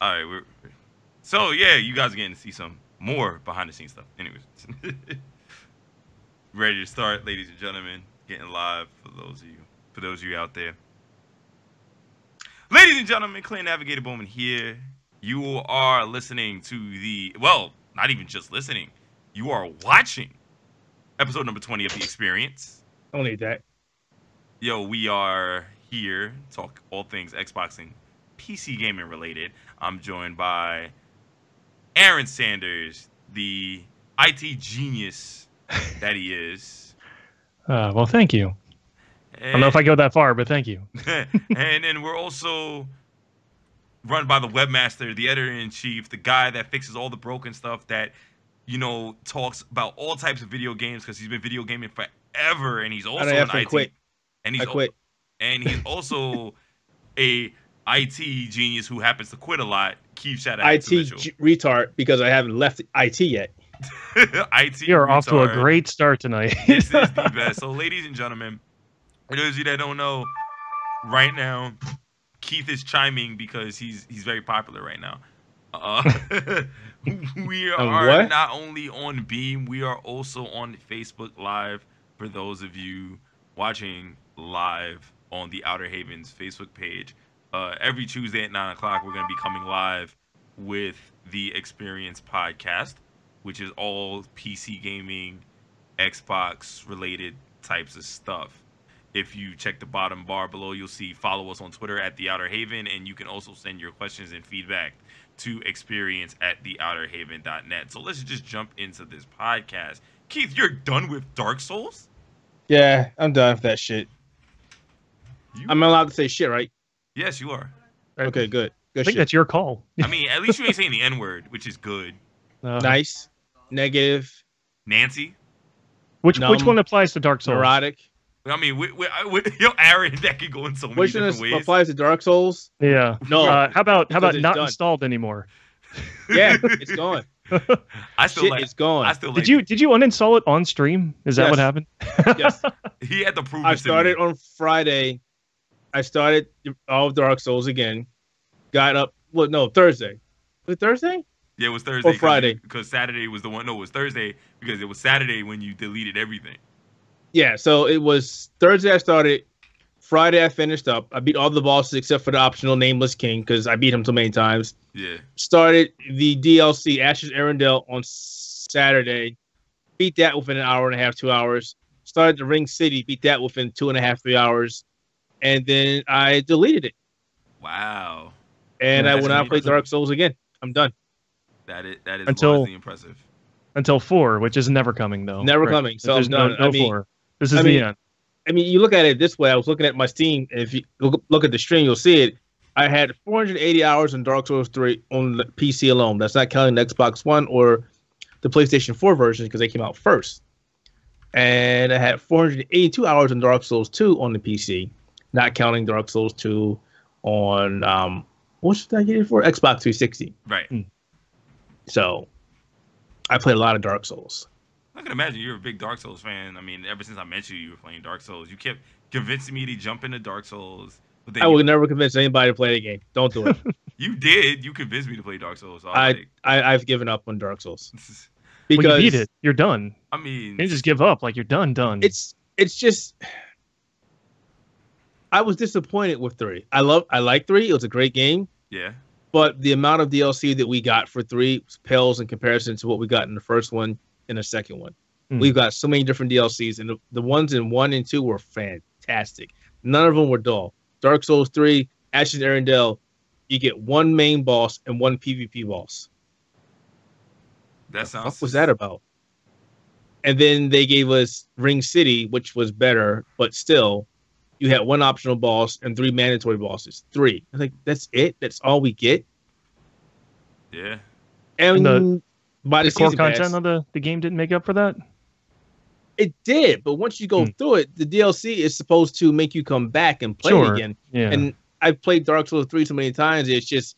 All right, so yeah, you guys are getting to see some more behind the scenes stuff. Anyways, ready to start, ladies and gentlemen. Getting live for those of you out there. Ladies and gentlemen, Clan Navigator Bowman here. You are listening to not even just listening. You are watching episode number 20 of the Experience. Don't need that. Yo, we are here to talk all things Xbox and PC gaming related. I'm joined by Aaron Sanders, the IT genius that he is. Well, thank you. I don't know if I go that far, but thank you. And then we're also run by the webmaster, the editor-in-chief, the guy that fixes all the broken stuff that, talks about all types of video games because he's been video gaming forever, and he's also an IT. Quit. And I quit. And he's also a IT genius who happens to quit a lot. Keith, shout out IT retard because I haven't left IT yet. IT. You're off to a great start tonight. This is the best. So, ladies and gentlemen, for those of you that don't know, right now, Keith is chiming because he's very popular right now. We are not only on Beam, we are also on Facebook Live. For those of you watching live on the Outerhaven's Facebook page, every Tuesday at 9 o'clock, we're going to be coming live with the Xperience Podcast, which is all PC gaming, Xbox related types of stuff. If you check the bottom bar below, you'll see follow us on Twitter at The Outer Haven, and you can also send your questions and feedback to experience@theouterhaven.net. So let's just jump into this podcast. Keith, you're done with Dark Souls? Yeah, I'm done with that shit. I'm allowed to say shit, right? Yes, you are. Okay, good. I think that's your call. I mean, at least you ain't saying the N-word, which is good. Nice. Negative. Nancy? Which one applies to Dark Souls? Neurotic. I mean, Aaron, that could go in so many different ways. Which one applies to Dark Souls? Yeah. No. How about not done. installed anymore? Yeah, it's gone. It's gone. Did you uninstall it on stream? Is that what happened? Yes. He had to prove I started on Friday. I started all of Dark Souls again. Got up. Thursday. Was it Thursday? Yeah, it was Thursday. Or Friday. Because Saturday was the one. No, it was Thursday because it was Saturday when you deleted everything. Yeah, so it was Thursday I started. Friday I finished up. I beat all the bosses except for the optional Nameless King because I beat him so many times. Yeah. Started the DLC Ashes Arendelle on Saturday. Beat that within an hour and a half, 2 hours. Started the Ring City. Beat that within 2.5, 3 hours. And then I deleted it. Wow. And I went out and played Dark Souls again. I'm done. That is honestly impressive. Until 4, which is never coming though. Never coming. So there's I'm done. No 4. This is the end. I mean, you look at it this way. I was looking at my Steam, and if you look at the stream, you'll see it. I had 480 hours in Dark Souls 3 on the PC alone. That's not counting the Xbox One or the PlayStation 4 versions because they came out first. And I had 482 hours in Dark Souls 2 on the PC, not counting Dark Souls 2 on what should I get it for? Xbox 360. Right. So I played a lot of Dark Souls. I can imagine you're a big Dark Souls fan. I mean, ever since I met you, you were playing Dark Souls. You kept convincing me to jump into Dark Souls. But then I would never convince anybody to play the game. Don't do it. You did. You convinced me to play Dark Souls. So I've given up on Dark Souls. Because when you beat it, you're done. I mean, you just give up. Like, you're done. It's just... I was disappointed with 3. I like 3. It was a great game. Yeah. But the amount of DLC that we got for 3 pales in comparison to what we got in the first one and the second one. We've got so many different DLCs, and the ones in 1 and 2 were fantastic. None of them were dull. Dark Souls 3, Ashes Arendelle, you get 1 main boss and 1 PvP boss. What was that about? And then they gave us Ring City, which was better, but still, you had 1 optional boss and 3 mandatory bosses. 3. I was like, that's it? That's all we get? Yeah. And by the core content of the game didn't make up for that? It did, but once you go through it, the DLC is supposed to make you come back and play it again. Yeah. And I've played Dark Souls 3 so many times, it's just...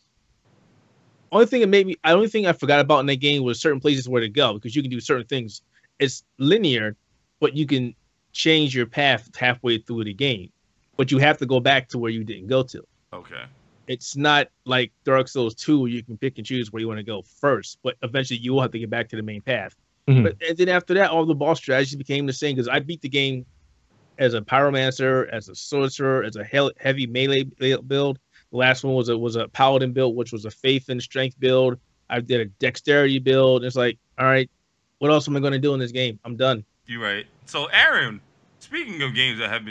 only thing I forgot about in that game was certain places where to go, because you can do certain things. It's linear, but you can change your path halfway through the game. But you have to go back to where you didn't go to. Okay. it's not like Dark Souls 2 where you can pick and choose where you want to go first, but eventually you will have to get back to the main path. But and then after that, all the boss strategies became the same because I beat the game as a pyromancer, as a sorcerer, as a heavy melee build. The last one was a paladin build, which was a faith and strength build. I did a dexterity build. It's like, all right, what else am I going to do in this game? I'm done. You're right. So, Aaron, speaking of games that have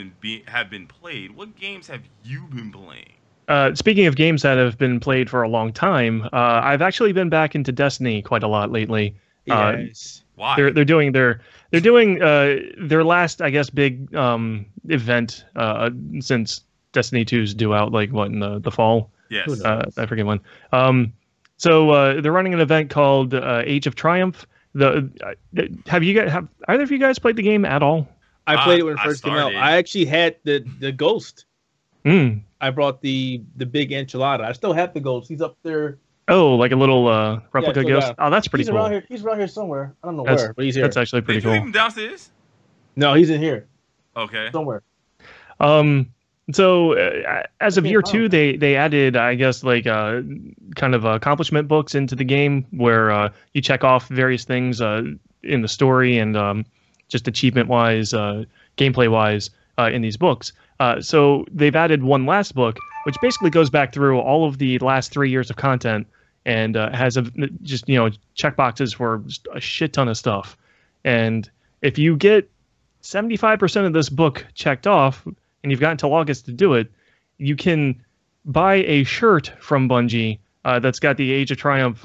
been played, what games have you been playing? Speaking of games that have been played for a long time, I've actually been back into Destiny quite a lot lately. Yes. Why? They're doing their last, I guess, big event since Destiny 2's due out in the fall. Yes. I forget when. So they're running an event called Age of Triumph. Have either of you guys played the game at all? I played it when it first came out. I actually had the ghost. I brought the big enchilada. I still have the ghost. He's up there. Oh, like a little replica ghost. Oh, that's pretty cool. He's around here somewhere. I don't know where, but he's here. That's actually pretty cool. Did you leave him downstairs? No, he's in here. Okay. Somewhere. So as of year 2, they added, I guess, kind of accomplishment books into the game where you check off various things in the story and just achievement-wise, gameplay-wise in these books. So they've added one last book, which basically goes back through all of the last 3 years of content and has check boxes for just a shit ton of stuff. And if you get 75% of this book checked off, and you've got until August to do it, you can buy a shirt from Bungie that's got the Age of Triumph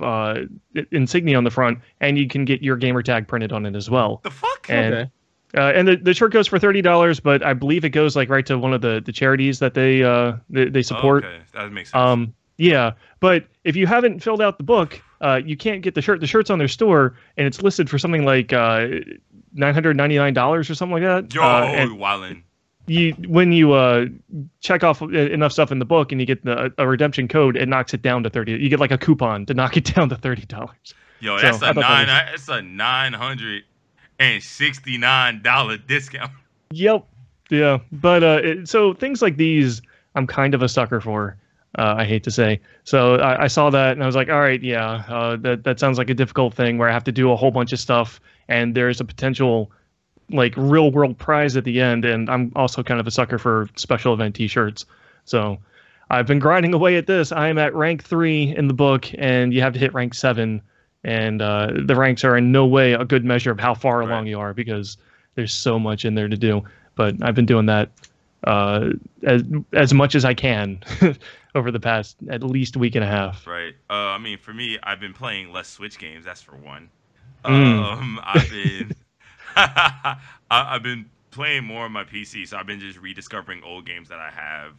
insignia on the front, and you can get your gamer tag printed on it as well. The fuck? And, and the shirt goes for $30, but I believe it goes right to one of the charities that they support. Okay, that makes sense. Yeah, but if you haven't filled out the book, you can't get the shirt. The shirt's on their store, and it's listed for something like $999 or something like that. Yo, wildin'. When you check off enough stuff in the book and you get a redemption code, it knocks it down to $30. You get like a coupon to knock it down to $30. Yo, that's a $969 discount. Yep. Yeah. But so things like these, I'm kind of a sucker for. I hate to say. So I saw that and I was like, all right, yeah, that sounds like a difficult thing where I have to do a whole bunch of stuff and there's a potential real world prize at the end. And I'm also kind of a sucker for special event t-shirts. So I've been grinding away at this. I am at rank 3 in the book and you have to hit rank 7. And the ranks are in no way a good measure of how far along you are because there's so much in there to do. But I've been doing that as much as I can over the past at least week and a half. Right. I mean, for me, I've been playing less Switch games. That's for one. I've been playing more on my PC, so I've been just rediscovering old games that I have.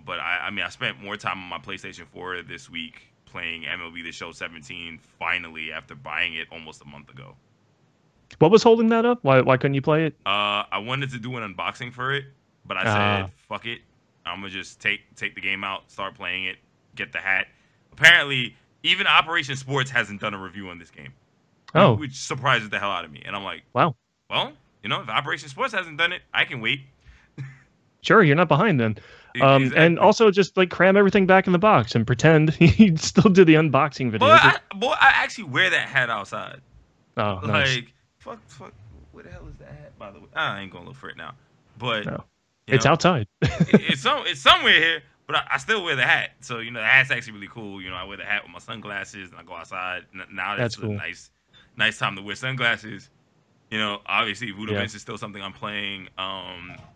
But I spent more time on my PlayStation 4 this week playing MLB The Show 17 finally after buying it almost a month ago. What was holding that up? Why couldn't you play it? I wanted to do an unboxing for it, but I said, fuck it. I'm going to just take the game out, start playing it, get the hat. Apparently, even Operation Sports hasn't done a review on this game. Oh. Which surprises the hell out of me. And I'm like, wow. Well, if Operation Sports hasn't done it, I can wait. Sure, you're not behind then. Exactly. And also just cram everything back in the box and pretend you still do the unboxing video. I actually wear that hat outside. Oh, nice. Fuck, where the hell is that hat, by the way? I ain't gonna look for it now. But no. It's outside. it's somewhere here, but I still wear the hat. So, the hat's actually really cool. I wear the hat with my sunglasses and I go outside. Now that's cool. A nice time to wear sunglasses. Obviously Voodoo Vince is still something I'm playing.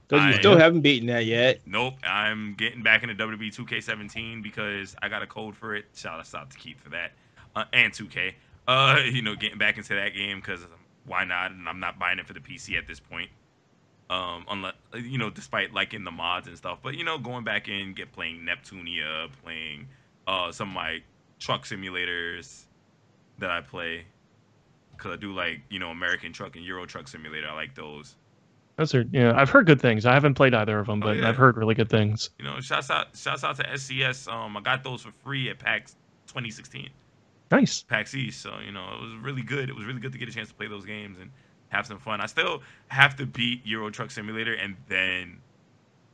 So you still haven't beaten that yet? Nope. I'm getting back into WWE 2K17 because I got a code for it. Shout out to Keith for that. And 2K. Getting back into that game because why not? And I'm not buying it for the PC at this point. Unless despite liking the mods and stuff. But going back in, playing Neptunia, playing some of my truck simulators that I play. Because I do like, American Truck and Euro Truck Simulator. I like those. I've heard good things. I haven't played either of them, but I've heard really good things. Shouts out to SCS. I got those for free at PAX 2016. Nice. PAX East. So, it was really good. It was really good to get a chance to play those games and have some fun. I still have to beat Euro Truck Simulator and then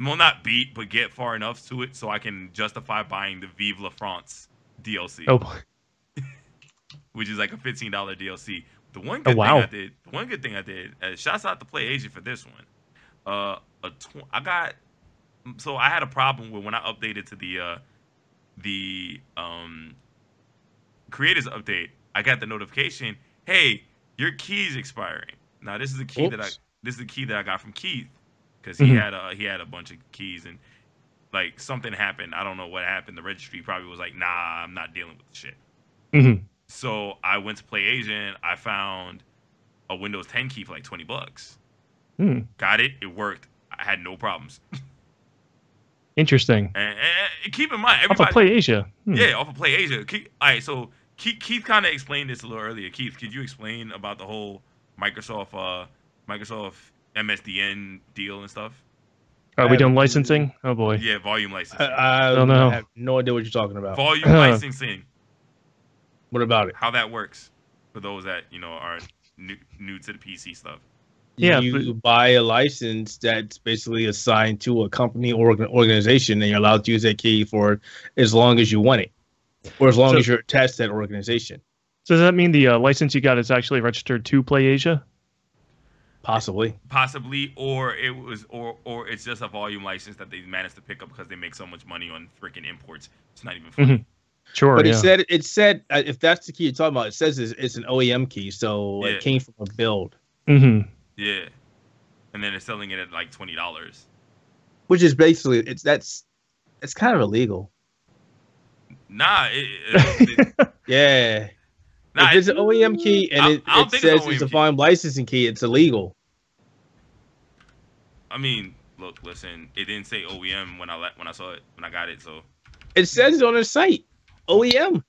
Well, not beat, but get far enough to it so I can justify buying the Vive la France DLC. Oh boy. Which is like a $15 DLC. The one Oh, good wow. thing I did, shouts out to Play Asia for this one. I had a problem with when I updated to the creators update. I got the notification, hey, your key's expiring. Now this is a key that I got from Keith, because he had a bunch of keys, and like something happened. I don't know what happened. The registry probably was like, nah, I'm not dealing with the shit. Mm-hmm. So I went to Play Asia and I found a Windows 10 key for like $20. Got it. It worked. I had no problems. Interesting. And keep in mind, Off everybody. of Play Asia. Yeah, off of Play Asia. All right, so Keith kind of explained this a little earlier. Keith, could you explain about the whole Microsoft MSDN deal and stuff? Are we doing licensing? Oh boy. Yeah, volume licensing. I don't know. have no idea what you're talking about. Volume licensing. What about it? How that works for those that are new to the PC stuff. Yeah, you buy a license that's basically assigned to a company or organization, and you're allowed to use that key for as long as you want it, or as long as you're attached to that organization. So does that mean the license you got is actually registered to Play Asia? Possibly, or it's just a volume license that they managed to pick up because they make so much money on freaking imports. It's not even funny. Mm-hmm. Sure, but it said if that's the key you're talking about, it says it's an OEM key, so Yeah. it came from a build. Mm-hmm. Yeah, and then they're selling it at like $20. Which is basically it's kind of illegal. Nah, Yeah. nah, If it's an OEM key and I it don't think says it's an it's a OEM key. volume licensing key, it's illegal. I mean, listen, it didn't say OEM when I saw it when I got it, so It says it on the site. OEM.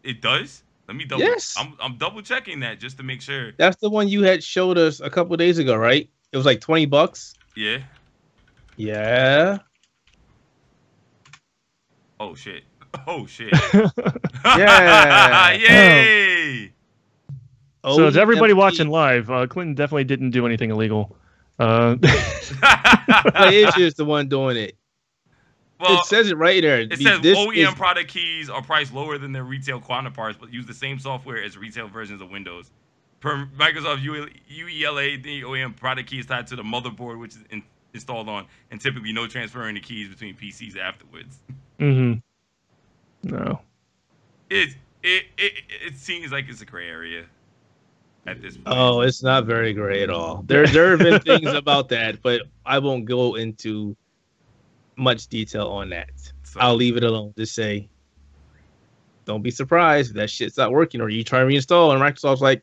it does. Let me double. Yes. I'm double checking that just to make sure. That's the one you had showed us a couple of days ago, right? It was like $20. Yeah. Yeah. Oh shit. Oh shit. Yeah. Yay. So is everybody OEM watching key. live? Clinton definitely didn't do anything illegal. PlayAsia is the one doing it. Well, It says it right there. it says OEM product keys are priced lower than their retail counterparts, but use the same software as retail versions of Windows. Per Microsoft UELA, the OEM product key is tied to the motherboard, which is installed on, and typically no transferring the keys between PCs afterwards. Mm-hmm. No. It seems like it's a gray area at this point. Oh, it's not very gray at all. There have been things about that, but I won't go into much detail on that. So, I'll leave it alone. Just say, don't be surprised if that shit's not working or you try to reinstall and Microsoft's like,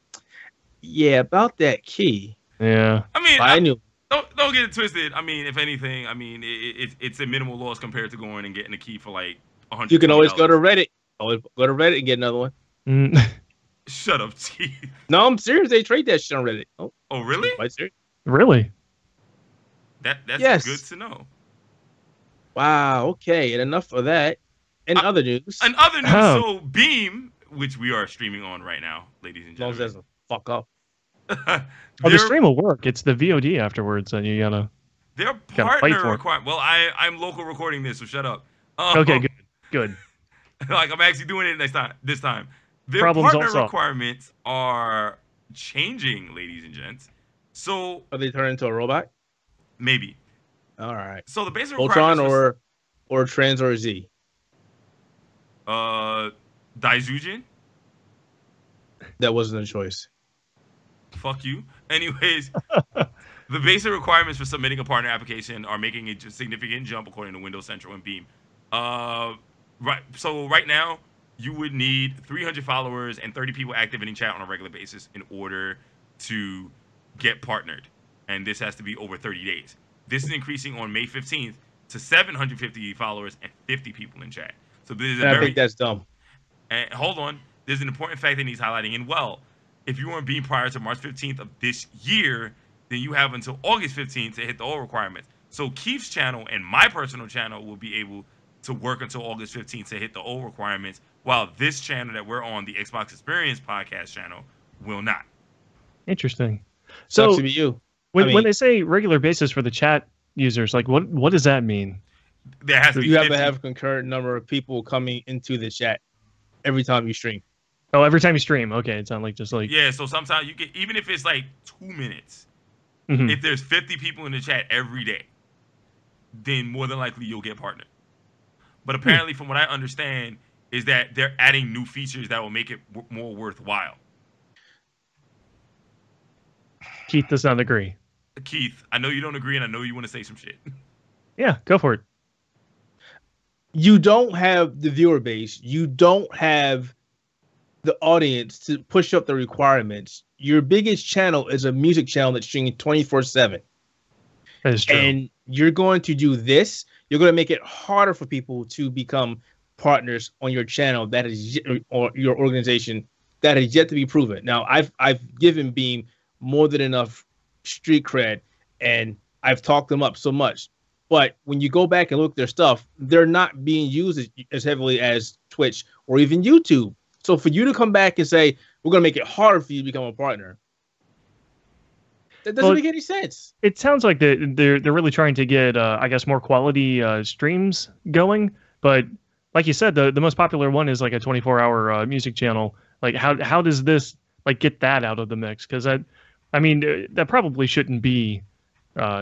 yeah, about that key. Yeah. I mean, I knew. Don't get it twisted. I mean, if anything, I mean, it's a minimal loss compared to going and getting a key for like $100. You can always go to Reddit. Always go to Reddit and get another one. Mm. Shut up, Chief. No, I'm serious. They trade that shit on Reddit. Oh, really? quite serious. Really? That's Yes. good to know. Wow. Okay. And enough of that. In other news, And other news, Oh. so Beam, which we are streaming on right now, ladies and as long as it gentlemen. doesn't fuck up. Oh, the stream will work. It's the VOD afterwards, and you gotta. Their Gotta fight partner for it. requirement. Well, I'm local recording this, so shut up. Okay, good. Like I'm actually doing it this time. Their Problems partner all solved. requirements are changing, ladies and gents. So Are they turn into a robot? maybe. All right. So the basic Ultron requirements or Trans or Z. Daizujin. That wasn't a choice. Fuck you. Anyways, the basic requirements for submitting a partner application are making a significant jump according to Windows Central and Beam. Right. So right now, you would need 300 followers and 30 people active in chat on a regular basis in order to get partnered, and this has to be over 30 days. This is increasing on May 15th to 750 followers and 50 people in chat. So this is I think that's dumb. And hold on, there's an important fact that needs highlighting. And well, if you weren't being prior to March 15th of this year, then you have until August 15th to hit the old requirements. So Keith's channel and my personal channel will be able to work until August 15th to hit the old requirements, while this channel that we're on, the Xbox Xperience Podcast channel, will not. Interesting. Sucks So to be you. when I mean- they say regular basis for the chat, users. Like, what does that mean? There has to be You have 50. to have a concurrent number of people coming into the chat every time you stream. Oh, every time you stream. Okay, it sounds like just like Yeah, so sometimes you get, even if it's like 2 minutes, Mhm. if there's 50 people in the chat every day, then more than likely you'll get partnered. But apparently, from what I understand, is that they're adding new features that will make it more worthwhile. Keith does not agree. Keith, I know you don't agree, and I know you want to say some shit. Yeah, go for it. You don't have the viewer base. You don't have the audience to push up the requirements. Your biggest channel is a music channel that's streaming 24/7. That is true. And you're going to do this. You're going to make it harder for people to become partners on your channel that is or your organization that is yet to be proven. Now, I've given Beam more than enough street cred, and I've talked them up so much. But when you go back and look at their stuff, they're not being used as heavily as Twitch or even YouTube. So for you to come back and say, we're going to make it harder for you to become a partner, that doesn't make any sense. It sounds like they're really trying to get, I guess, more quality streams going. But like you said, the most popular one is like a 24-hour music channel. Like, how does this like get that out of the mix? Because I mean, that probably shouldn't be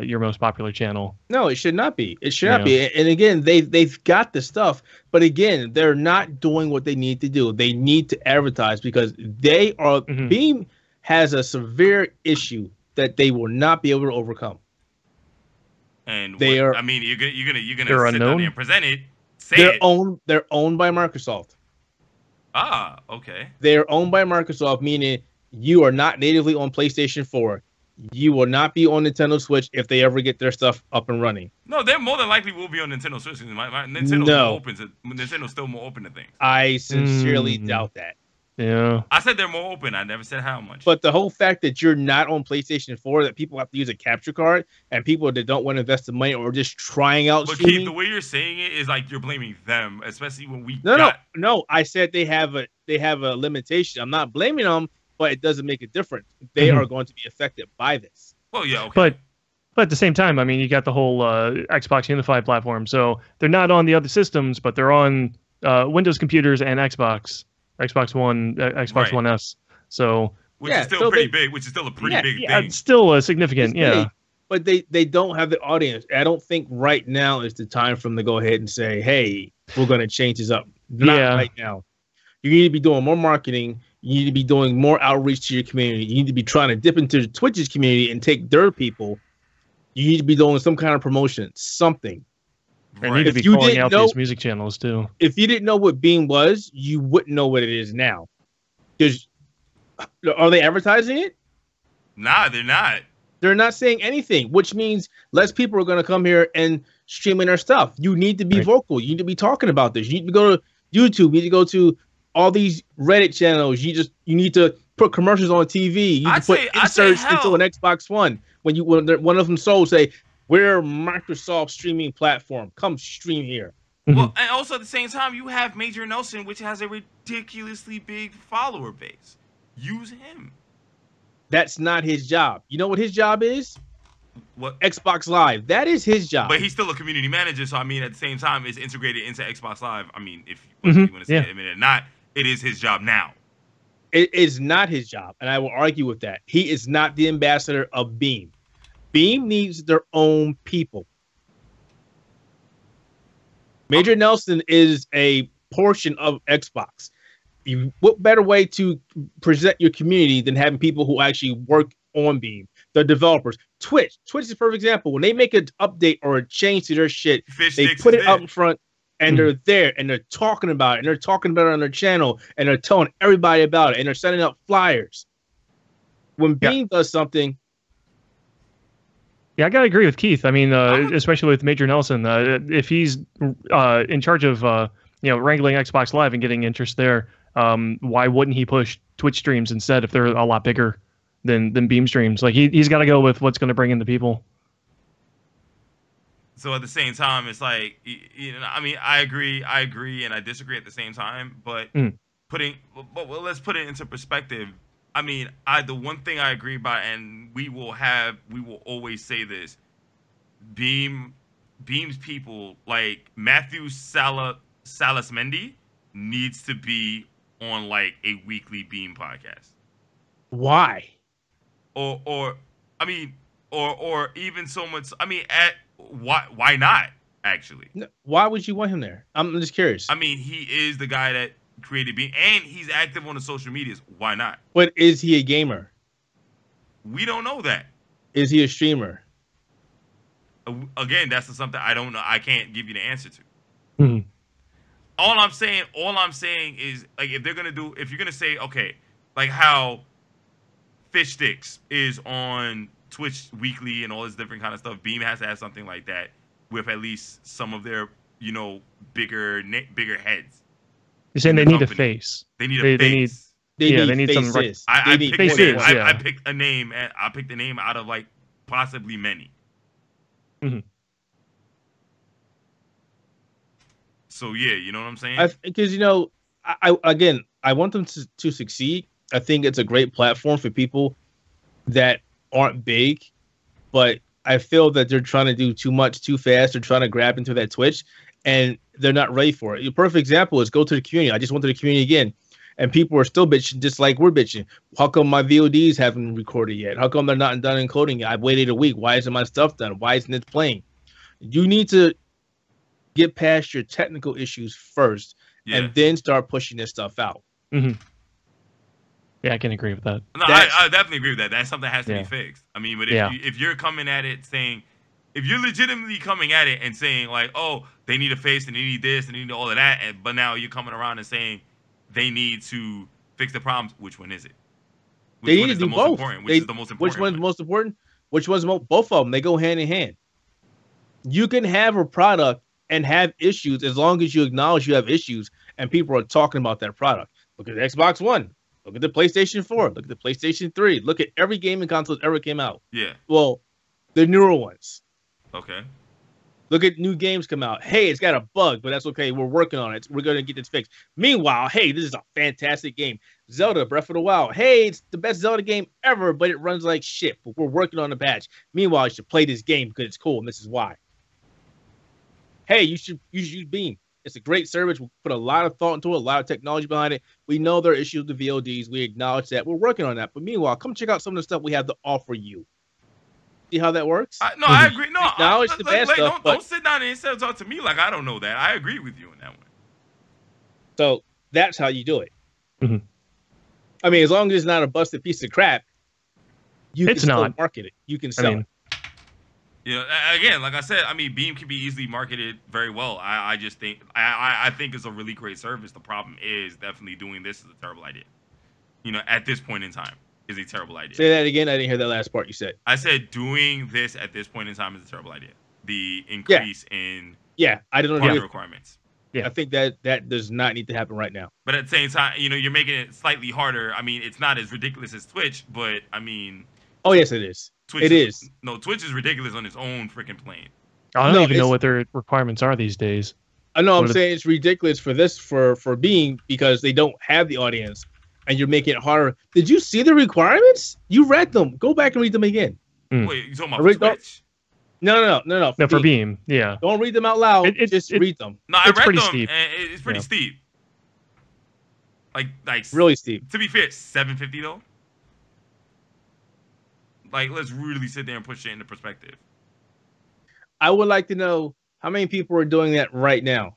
your most popular channel. No, it should not be. It should not be. And again, they've got the stuff, but again, they're not doing what they need to do. They need to advertise because they are Beam has a severe issue that they will not be able to overcome. And they are. I mean, you're gonna they're sit unknown? down there and present it. They're owned by Microsoft. Ah, okay. They're owned by Microsoft, meaning you are not natively on PlayStation 4. You will not be on Nintendo Switch if they ever get their stuff up and running. No, they more than likely will be on Nintendo Switch. Nintendo's still more open to things. I sincerely doubt that. Yeah. I said they're more open. I never said how much. But the whole fact that you're not on PlayStation 4, that people have to use a capture card, and people that don't want to invest the money or just trying out But streaming. Keith, the way you're saying it is like you're blaming them, especially when we No. I said they have a limitation. I'm not blaming them, but it doesn't make a difference. They are going to be affected by this. Well, yeah, okay. But at the same time, I mean, you got the whole Xbox Unified platform, so they're not on the other systems, but they're on Windows computers and Xbox One, Xbox One S. So which is still pretty big. Which is still a pretty big thing. Yeah, it's still a significant. Yeah. But they don't have the audience. I don't think right now is the time for them to go ahead and say, "Hey, we're going to change this up." Not right now. You need to be doing more marketing. You need to be doing more outreach to your community. You need to be trying to dip into Twitch's community and take their people. You need to be doing some kind of promotion, something. They need to be calling out these music channels too. If you didn't know what Beam was, you wouldn't know what it is now. Are they advertising it? Nah, they're not. They're not saying anything, which means less people are going to come here and streaming their stuff. You need to be vocal. You need to be talking about this. You need to go to YouTube. You need to go to all these Reddit channels. You need to put commercials on TV. You need to put inserts into an Xbox One. When one of them sold, say, we're Microsoft streaming platform. Come stream here. Well, and also at the same time, you have Major Nelson, which has a ridiculously big follower base. Use him. That's not his job. You know what his job is? What? Xbox Live. That is his job. But he's still a community manager, so I mean, at the same time, it's integrated into Xbox Live. I mean, if you want to say it, I mean, not, it is his job now. It is not his job, and I will argue with that. He is not the ambassador of Beam. Beam needs their own people. Major Nelson is a portion of Xbox. What better way to present your community than having people who actually work on Beam, the developers? Twitch is a perfect example. When they make an update or a change to their shit, they put it up in front, and they're there, and they're talking about it, and they're talking about it on their channel, and they're telling everybody about it, and they're sending out flyers. When Beam does something... Yeah, I gotta agree with Keith. I mean, especially with Major Nelson, if he's in charge of wrangling Xbox Live and getting interest there, why wouldn't he push Twitch streams instead if they're a lot bigger than Beam streams? Like he's got to go with what's going to bring in the people. So at the same time, it's like, I mean, I agree, and I disagree at the same time. But let's put it into perspective. I mean, the one thing I agree by, and we will always say this: Beam's people, like Matthew Salasmendi, needs to be on like a weekly Beam podcast. Why? Or even so much. I mean, why not? Actually, why would you want him there? I'm just curious. I mean, he is the guy that created Beam, and he's active on the social medias. Why not? But is he a gamer? We don't know that. Is he a streamer? Again, that's something I don't know. I can't give you the answer to. Mm-hmm. All I'm saying is, like, if you're gonna say, okay, like how Fish Sticks is on Twitch weekly and all this different kind of stuff, Beam has to have something like that with at least some of their, bigger heads. You're saying they need a face. They need a face. They need some. I picked a name. I picked a name out of like possibly many. Mm-hmm. So yeah, you know what I'm saying? Because I want them to succeed. I think it's a great platform for people that aren't big, but I feel that they're trying to do too much too fast. They're trying to grab into that Twitch, and they're not ready for it. A perfect example is go to the community. I just went to the community again, and people are still bitching just like we're bitching. How come my VODs haven't recorded yet? How come they're not done encoding yet? I've waited a week. Why isn't my stuff done? Why isn't it playing? You need to get past your technical issues first, and then start pushing this stuff out. Mm-hmm. Yeah, I can agree with that. No, I definitely agree with that. That's something that has to be fixed. I mean, but if you're coming at it saying, if you're legitimately coming at it and saying like, oh, they need a face and they need this and they need all of that, but now you're coming around and saying they need to fix the problems, which one is it? They need to do both. Which is the most important? Which one's most important? Which one's both of them? They go hand in hand. You can have a product and have issues as long as you acknowledge you have issues and people are talking about that product. Look at the Xbox One. Look at the PlayStation 4. Look at the PlayStation 3. Look at every gaming console that ever came out. Yeah. Well, the newer ones. Okay. Look at new games come out. Hey, it's got a bug, but that's okay. We're working on it. We're going to get this fixed. Meanwhile, hey, this is a fantastic game. Zelda Breath of the Wild. Hey, it's the best Zelda game ever, but it runs like shit. But we're working on the patch. Meanwhile, you should play this game because it's cool, and this is why. Hey, you should use Beam. It's a great service. We put a lot of thought into it, a lot of technology behind it. We know there are issues with the VODs. We acknowledge that. We're working on that. But meanwhile, come check out some of the stuff we have to offer you. See how that works? I agree. No, acknowledge the bad stuff. Don't sit down and talk to me like I don't know that. I agree with you on that one. So that's how you do it. Mm-hmm. I mean, as long as it's not a busted piece of crap, you can still market it. You can sell it. Yeah, again, like I said, I mean, Beam can be easily marketed very well. I just think I think it's a really great service. The problem is definitely doing this is a terrible idea. At this point in time is a terrible idea. Say that again. I didn't hear that last part you said. I said doing this at this point in time is a terrible idea. The increase in I don't know requirements. Yeah, I think that does not need to happen right now. But at the same time, you're making it slightly harder. I mean, it's not as ridiculous as Twitch, but I mean. Oh yes, it is. Twitch is. No, Twitch is ridiculous on its own freaking plane. I don't even know what their requirements are these days. I know. I'm saying it's ridiculous for Beam because they don't have the audience, and you're making it harder. Did you see the requirements? You read them. Go back and read them again. Wait, you talking about Twitch? No. For Beam, yeah. Don't read them out loud. Just read them. No, I read them. Steep. And it's pretty steep. Like really steep. To be fair, $750 though. Like, let's really sit there and push it into perspective. I would like to know how many people are doing that right now.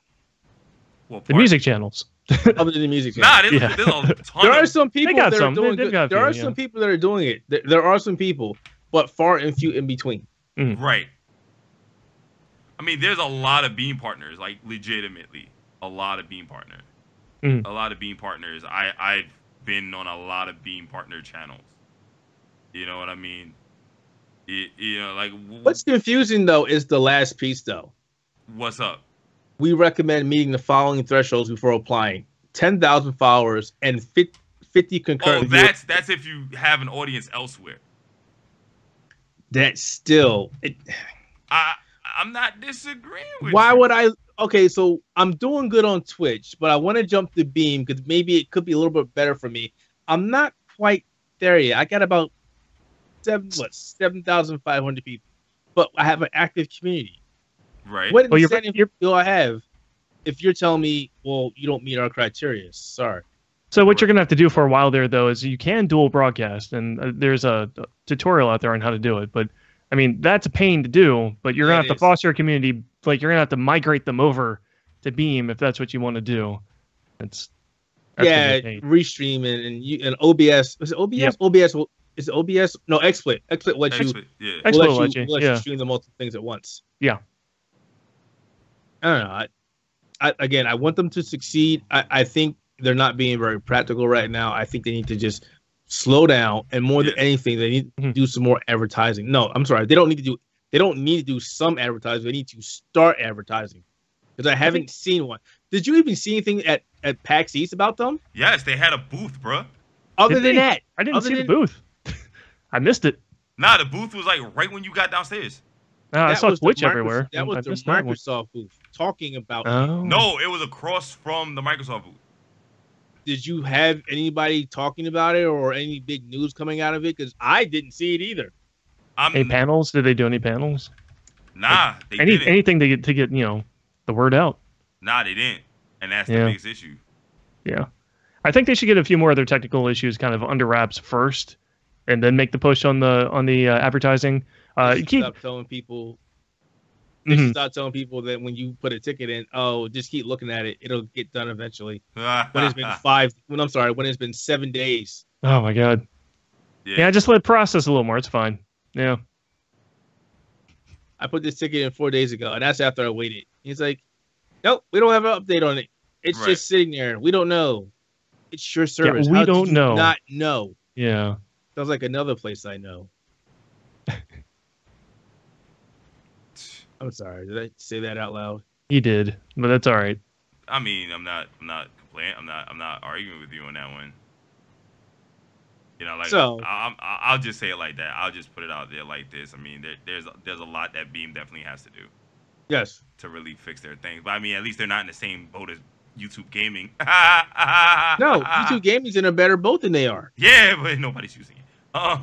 The music channels. Other than the music channels. There's a ton. There are some people that are doing good. There are some some people that are doing it. There are some people, but far and few in between. Mm. Right. I mean, there's a lot of Beam partners, like legitimately, a lot of Beam partners. Mm. A lot of Beam partners. I've been on a lot of Beam partner channels. You know what I mean? What's confusing though is the last piece though. What's up? We recommend meeting the following thresholds before applying: 10,000 followers and 50 concurrent. Oh, that's if you have an audience elsewhere. That's still. I'm not disagreeing with. Why would I? Okay, so I'm doing good on Twitch, but I want to jump to Beam because maybe it could be a little bit better for me. I'm not quite there yet. I got about 7,500 people, but I have an active community. Right. What incentive do I have if you're telling me, well, you don't meet our criteria? Sorry. So what you're going to have to do for a while there, though, is you can dual broadcast, and there's a tutorial out there on how to do it. But, I mean, that's a pain to do, but you're going to have to foster your community. Like, you're going to have to migrate them over to Beam if that's what you want to do. That's restream and OBS. Is it OBS? Yep. OBS. Is it OBS? No, XSplit. XSplit lets you. Yeah. XSplit will let you stream the multiple things at once. Yeah. I don't know. I want them to succeed. I think they're not being very practical right now. I think they need to just slow down, and more than anything, they need to do some more advertising. No, I'm sorry. They don't need to do some advertising. They need to start advertising, because I haven't seen one. Did you even see anything at PAX East about them? Yes, they had a booth, bro. Other than that, I didn't see the booth. I missed it. Nah, the booth was like right when you got downstairs. I saw Twitch everywhere. That was the Microsoft booth talking about. No, it was across from the Microsoft booth. Did you have anybody talking about it or any big news coming out of it? Because I didn't see it either. Any panels? Did they do any panels? Nah, they didn't. Anything to get the word out. Nah, they didn't, and that's the biggest issue. Yeah, I think they should get a few more of their technical issues kind of under wraps first, and then make the push on the advertising. Stop telling people. They should stop telling people that when you put a ticket in, just keep looking at it. It'll get done eventually. When it's been when it's been 7 days. Oh my God. Yeah, just let it process a little more. It's fine. Yeah. I put this ticket in 4 days ago, and that's after I waited. He's like, nope, we don't have an update on it. It's just sitting there. We don't know. It's your service. Yeah, we don't know. Not know. Yeah. Sounds like another place I know. I'm sorry. Did I say that out loud? You did, but that's all right. I mean, I'm not complaining. I'm not arguing with you on that one. I'll just say it like that. I'll just put it out there like this. I mean, there's a lot that Beam definitely has to do. Yes. To really fix their things, but I mean, at least they're not in the same boat as YouTube Gaming. No, YouTube Gaming's in a better boat than they are. Yeah, but nobody's using it.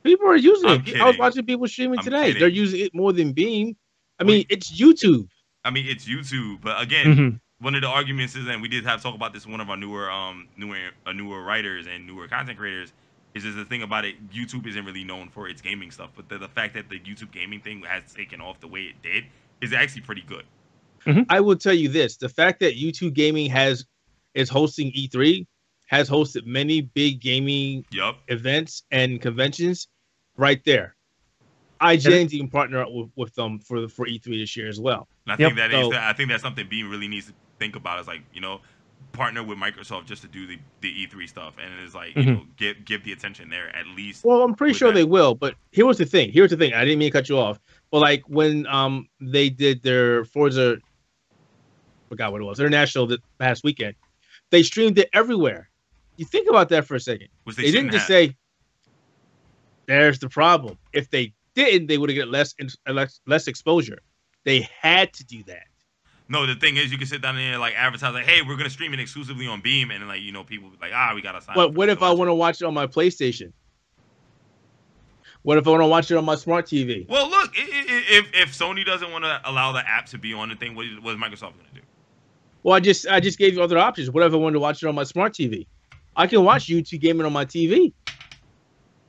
People are using it. I was watching people streaming today. They're using it more than Beam. I mean, it's YouTube. It's YouTube, but again, one of the arguments is, and we did have talk about this with one of our newer writers and newer content creators, is the thing about it, YouTube isn't really known for its gaming stuff, but the fact that the YouTube gaming thing has taken off the way it did is actually pretty good. I will tell you this: the fact that YouTube Gaming is hosting E3, has hosted many big gaming events and conventions, right there. IGN's even partner up with them for E3 this year as well. And I think I think that's something Beam really needs to think about. Is like, partner with Microsoft just to do the E3 stuff, and it's like give the attention there at least. Well, I'm pretty sure they will, but here's the thing. I didn't mean to cut you off, but like when they did their Forza, forgot what it was, International the past weekend, they streamed it everywhere. You think about that for a second. They didn't just say, "There's the problem." If they didn't, they would have get less exposure. They had to do that. No, the thing is, you can sit down there and like advertise, like, "Hey, we're gonna stream it exclusively on Beam," and like people be like, we gotta sign. But what if I want to watch it on my PlayStation? What if I want to watch it on my smart TV? Well, look, if Sony doesn't want to allow the app to be on the thing, what is Microsoft gonna do? Well, I just gave you other options. What if I wanted to watch it on my smart TV? I can watch YouTube gaming on my TV.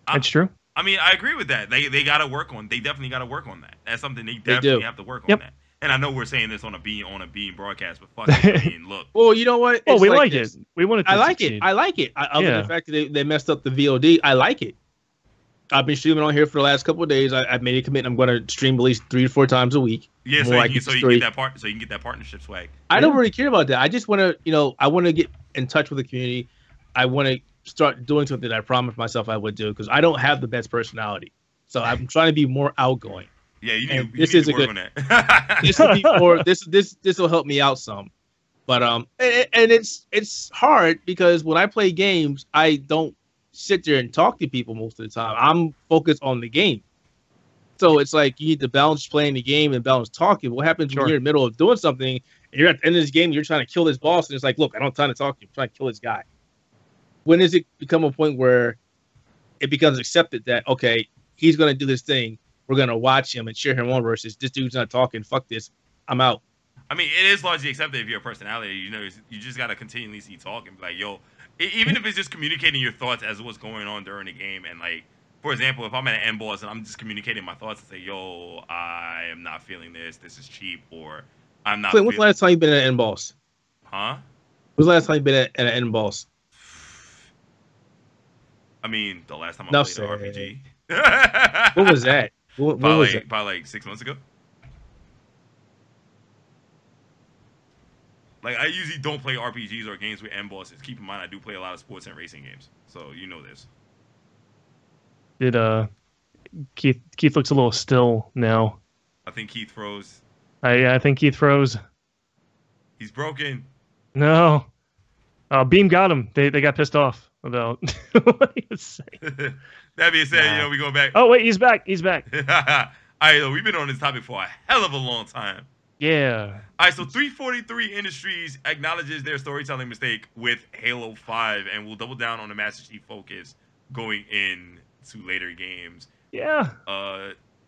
That's true. I mean, I agree with that. They gotta work on. They definitely gotta work on that. That's something they definitely have to work on. That. And I know we're saying this on a Beam broadcast, but fuck it. I mean, look. Well, you know what? Well, we like it. We want it. I like it. Other than the fact that they messed up the VOD, I like it. I've been streaming on here for the last couple of days. I made a commitment. I'm going to stream at least 3 to 4 times a week. Yeah, so you can get that partnership swag. I don't really care about that. I just want to, I want to get in touch with the community. I want to start doing something that I promised myself I would do, because I don't have the best personality. So I'm trying to be more outgoing. Yeah, you need to work on that. This will be more. This will help me out some. But and it's hard because when I play games, I don't sit there and talk to people most of the time. I'm focused on the game. So it's like you need to balance playing the game and balance talking. What happens when you're in the middle of doing something and you're at the end of this game, you're trying to kill this boss, and it's like, look, I don't have time to talk to you. I'm trying to kill this guy. When does it become a point where it becomes accepted that, okay, he's going to do this thing, we're gonna watch him and cheer him on versus this dude's not talking. Fuck this, I'm out. I mean, it is largely accepted if you're a personality. You know, you just gotta continually see talk and be like, yo, even if it's just communicating your thoughts as what's going on during the game. And like, for example, if I'm at an end boss and I'm just communicating my thoughts and say, yo, I am not feeling this. This is cheap, or I'm not. When's the last time you've been at an end boss? Huh? When's the last time you've been at an end boss? I mean, the last time I Enough played an RPG. What was that? What was that? Probably like 6 months ago. Like, I usually don't play RPGs or games with end bosses. Keep in mind, I do play a lot of sports and racing games, so you know this. Keith looks a little still now. I think Keith froze. I think Keith froze. He's broken. No. Beam got him. They got pissed off about what he was saying. That being said, you know, we go back. Oh, wait, he's back. He's back. All right, we've been on this topic for a hell of a long time. Yeah. All right, so 343 Industries acknowledges their storytelling mistake with Halo 5 and will double down on the Master Chief focus going into later games. Yeah.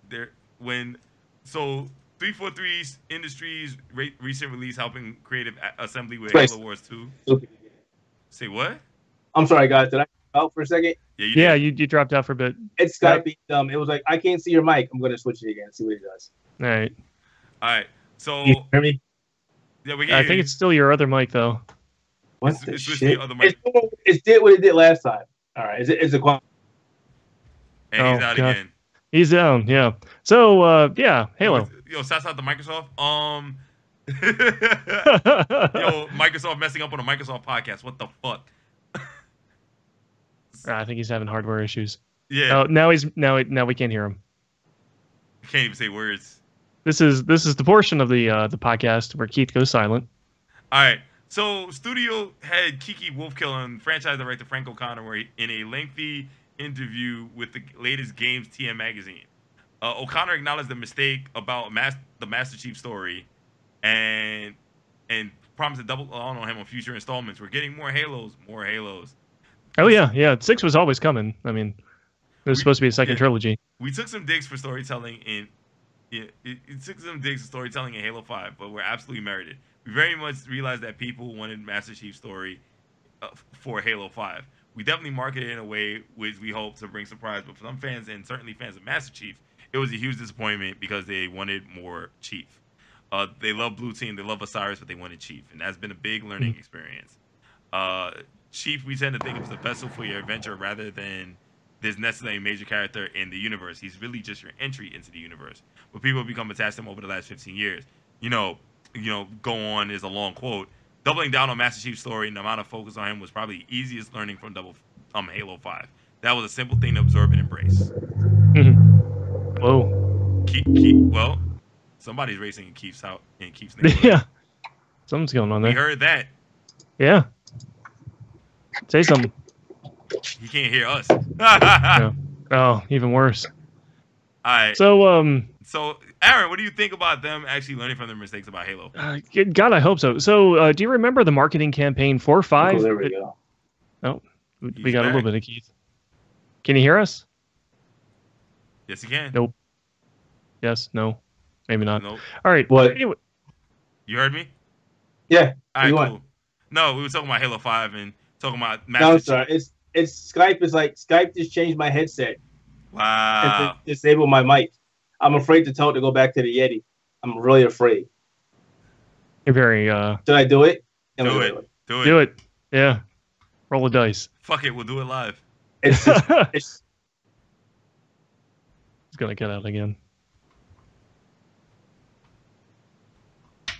343 Industries recent release helping creative assembly with Halo Wars 2. Say what? I'm sorry, guys. Did I out for a second? Yeah, you dropped out for a bit. It's Skype. It was like, I can't see your mic. I'm going to switch it again. See what it does. All right. So, you hear me? Yeah, we can I think it's still your other mic, though. What the shit? The other mic. It did what it did last time. All right. Is it quiet? And he's out again. He's down, yeah. So, yeah, Halo. Yo, shouts out to Microsoft. Yo, Microsoft messing up on a Microsoft podcast. What the fuck? I think he's having hardware issues. Yeah. Now we can't hear him. Can't even say words. This is the portion of the podcast where Keith goes silent. All right. So, studio head Kiki Wolfkill and franchise director Frank O'Connor were in a lengthy interview with the latest Games TM magazine. O'Connor acknowledged the mistake about the Master Chief story, and promised to double down on him on future installments. We're getting more Halos. Oh yeah. 6 was always coming. I mean, it was supposed to be a second trilogy. We took some digs for storytelling it took some digs for storytelling in Halo 5, but we're absolutely merited. We very much realized that people wanted Master Chief's story for Halo 5. We definitely marketed it in a way which we hope to bring surprise, but for some fans and certainly fans of Master Chief, it was a huge disappointment because they wanted more Chief. They love Blue Team, they love Osiris, but they wanted Chief, and that's been a big learning experience. Chief, we tend to think of as a vessel for your adventure rather than this necessarily major character in the universe. He's really just your entry into the universe. But people have become attached to him over the last 15 years. You know, go on is a long quote. Doubling down on Master Chief's story and the amount of focus on him was probably the easiest learning from Halo 5. That was a simple thing to absorb and embrace. Mm-hmm. Whoa. Well, somebody's racing in Keith's name. Yeah. Something's going on there. We heard that. Yeah. Say something. He can't hear us. Yeah. Oh, even worse. All right. So, Aaron, what do you think about them actually learning from their mistakes about Halo? God, I hope so. So, do you remember the marketing campaign for 5? Oh, there we go. Oh, we got a little bit of Keith. Can you hear us? Yes, you can. Nope. Yes, no, maybe not. Nope. All right. What? Anyway. You heard me? Yeah. All right, cool. No, we were talking about Halo 5 and talking about Master No, Chief. sorry. It's Skype is like Skype just changed my headset. Wow. And disable my mic. I'm afraid to tell it to go back to the Yeti. I'm really afraid. You're very Should I do it? Do it. Yeah. Roll the dice. Fuck it, we'll do it live. It's just, it's gonna get out again.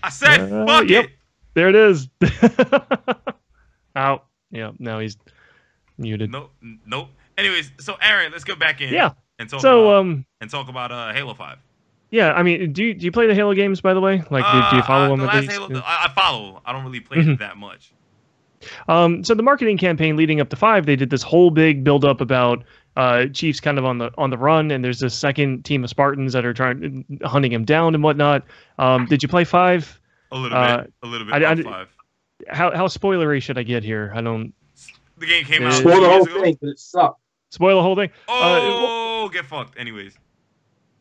I said fuck yep. it. There it is. Out. Yeah, now he's muted. Nope. Anyways, so Aaron, let's go back in. Yeah. And talk about Halo 5. Yeah, I mean, do you play the Halo games, by the way? Like, do you follow them at least? I follow. I don't really play it that much. So the marketing campaign leading up to 5, they did this whole big build up about Chief's kind of on the run, and there's this second team of Spartans that are hunting him down and whatnot. Did you play 5? A little bit. 5. How spoilery should I get here? I don't. The game came out. Spoil the whole thing, but it sucked. Spoil the whole thing. Get fucked. Anyways.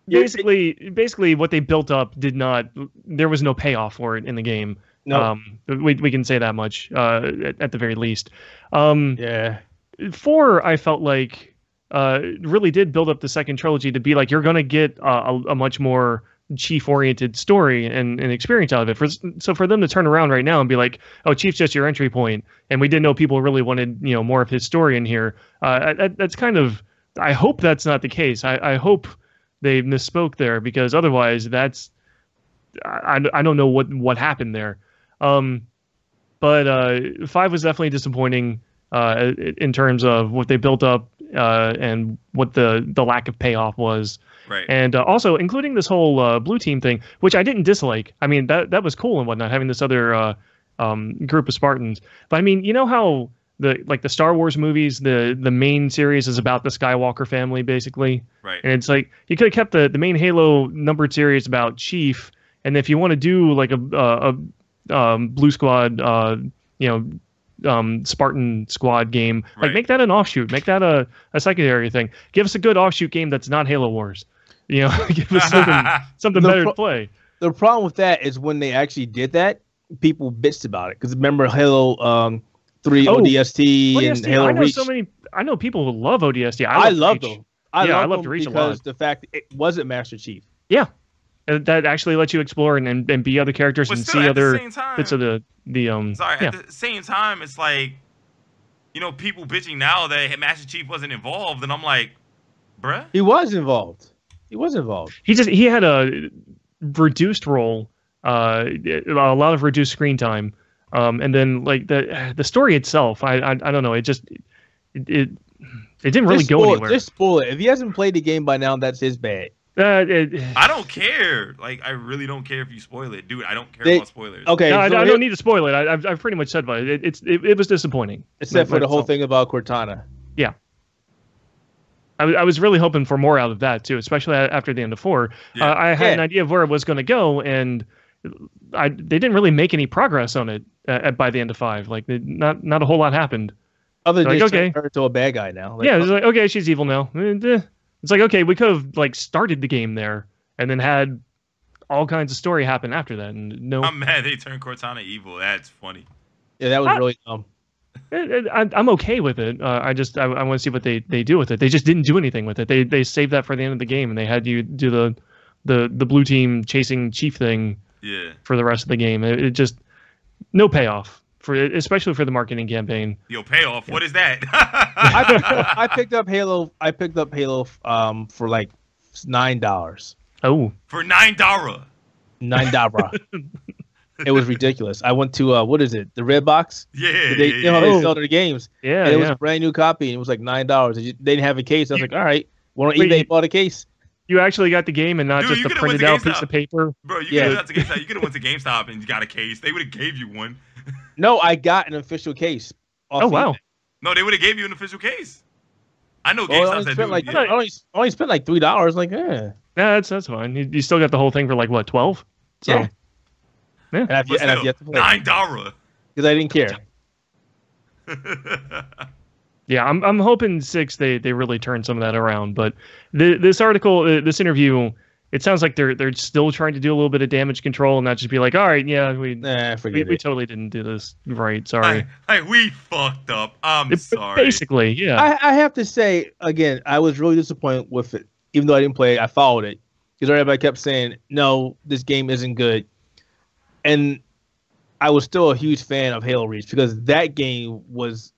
basically what they built up did not. There was no payoff for it in the game. No. We can say that much at the very least. 4, I felt like really did build up the second trilogy to be like you're going to get a much more Chief-oriented story and experience out of it. So for them to turn around right now and be like, oh, Chief's just your entry point, and we didn't know people really wanted more of his story in here. That's kind of. I hope that's not the case. I hope they misspoke there, because otherwise that's. I don't know what happened there. But 5 was definitely disappointing in terms of what they built up and what the lack of payoff was. Right. And also including this whole blue team thing, which I didn't dislike. I mean, that was cool and whatnot, having this other group of Spartans. But I mean, you know how the Star Wars movies, the main series is about the Skywalker family, basically. Right. And it's like you could have kept the main Halo numbered series about Chief, and if you want to do like a Blue Squad, Spartan Squad game, like make that an offshoot, make that a secondary thing. Give us a good offshoot game that's not Halo Wars. Give us something better to play. The problem with that is when they actually did that, people bitched about it, because remember Halo 3 ODST and Halo Reach. I know people who love ODST. I love them. I loved Reach a lot because the fact it wasn't Master Chief. Yeah. That actually lets you explore and be other characters and see other bits of the Sorry, at the same time, it's like, people bitching now that Master Chief wasn't involved, and I'm like, bruh. He was involved. He had a reduced role, a lot of reduced screen time, and then like the story itself, I don't know, it didn't really go anywhere. Just spoil it. If he hasn't played the game by now, that's his bad. I don't care. Like, I really don't care if you spoil it, dude. I don't care about spoilers. Okay, no, I don't need to spoil it. I've pretty much said about it. It was disappointing, except for the whole thing about Cortana. Yeah, I was really hoping for more out of that too, especially after the end of 4. Yeah. I had an idea of where it was going to go, and they didn't really make any progress on it by the end of 5. Like, not a whole lot happened. Other than turn her to a bad guy now. Like, it's like, okay, she's evil now. It's like, okay, we could have like started the game there and then had all kinds of story happen after that. And no, I'm mad they turned Cortana evil. That's funny. Yeah, that was really dumb. I'm okay with it. I want to see what they do with it. They just didn't do anything with it. They saved that for the end of the game, and they had you do the blue team chasing Chief thing. Yeah. For the rest of the game, it just no payoff. Especially for the marketing campaign. Yo, payoff. Yeah. What is that? I picked up Halo. For like $9. Oh. For $9. $9. It was ridiculous. I went to what is it? The Red Box. Yeah. They sell their games. Yeah. And it was a brand new copy, and it was like $9. They didn't have a case. I was like, all right. Well, on eBay, bought a case. You actually got the game and not just a printed out piece of paper. Bro, you could have went to GameStop and got a case. They would have gave you one. No, I got an official case. Oh, wow. No, they would have gave you an official case. I know GameStop said I only spent like $3. Like, yeah, that's fine. You still got the whole thing for like what, 12? So, yeah. And I've yet to play $9 because I didn't care. Yeah, I'm hoping 6 they really turn some of that around. But this article, this interview, it sounds like they're still trying to do a little bit of damage control and not just be like, all right, yeah, we totally didn't do this right. Sorry, we fucked up. I'm sorry. Basically, yeah. I have to say again, I was really disappointed with it, even though I didn't play it. I followed it because everybody kept saying, no, this game isn't good, and I was still a huge fan of Halo Reach because that game was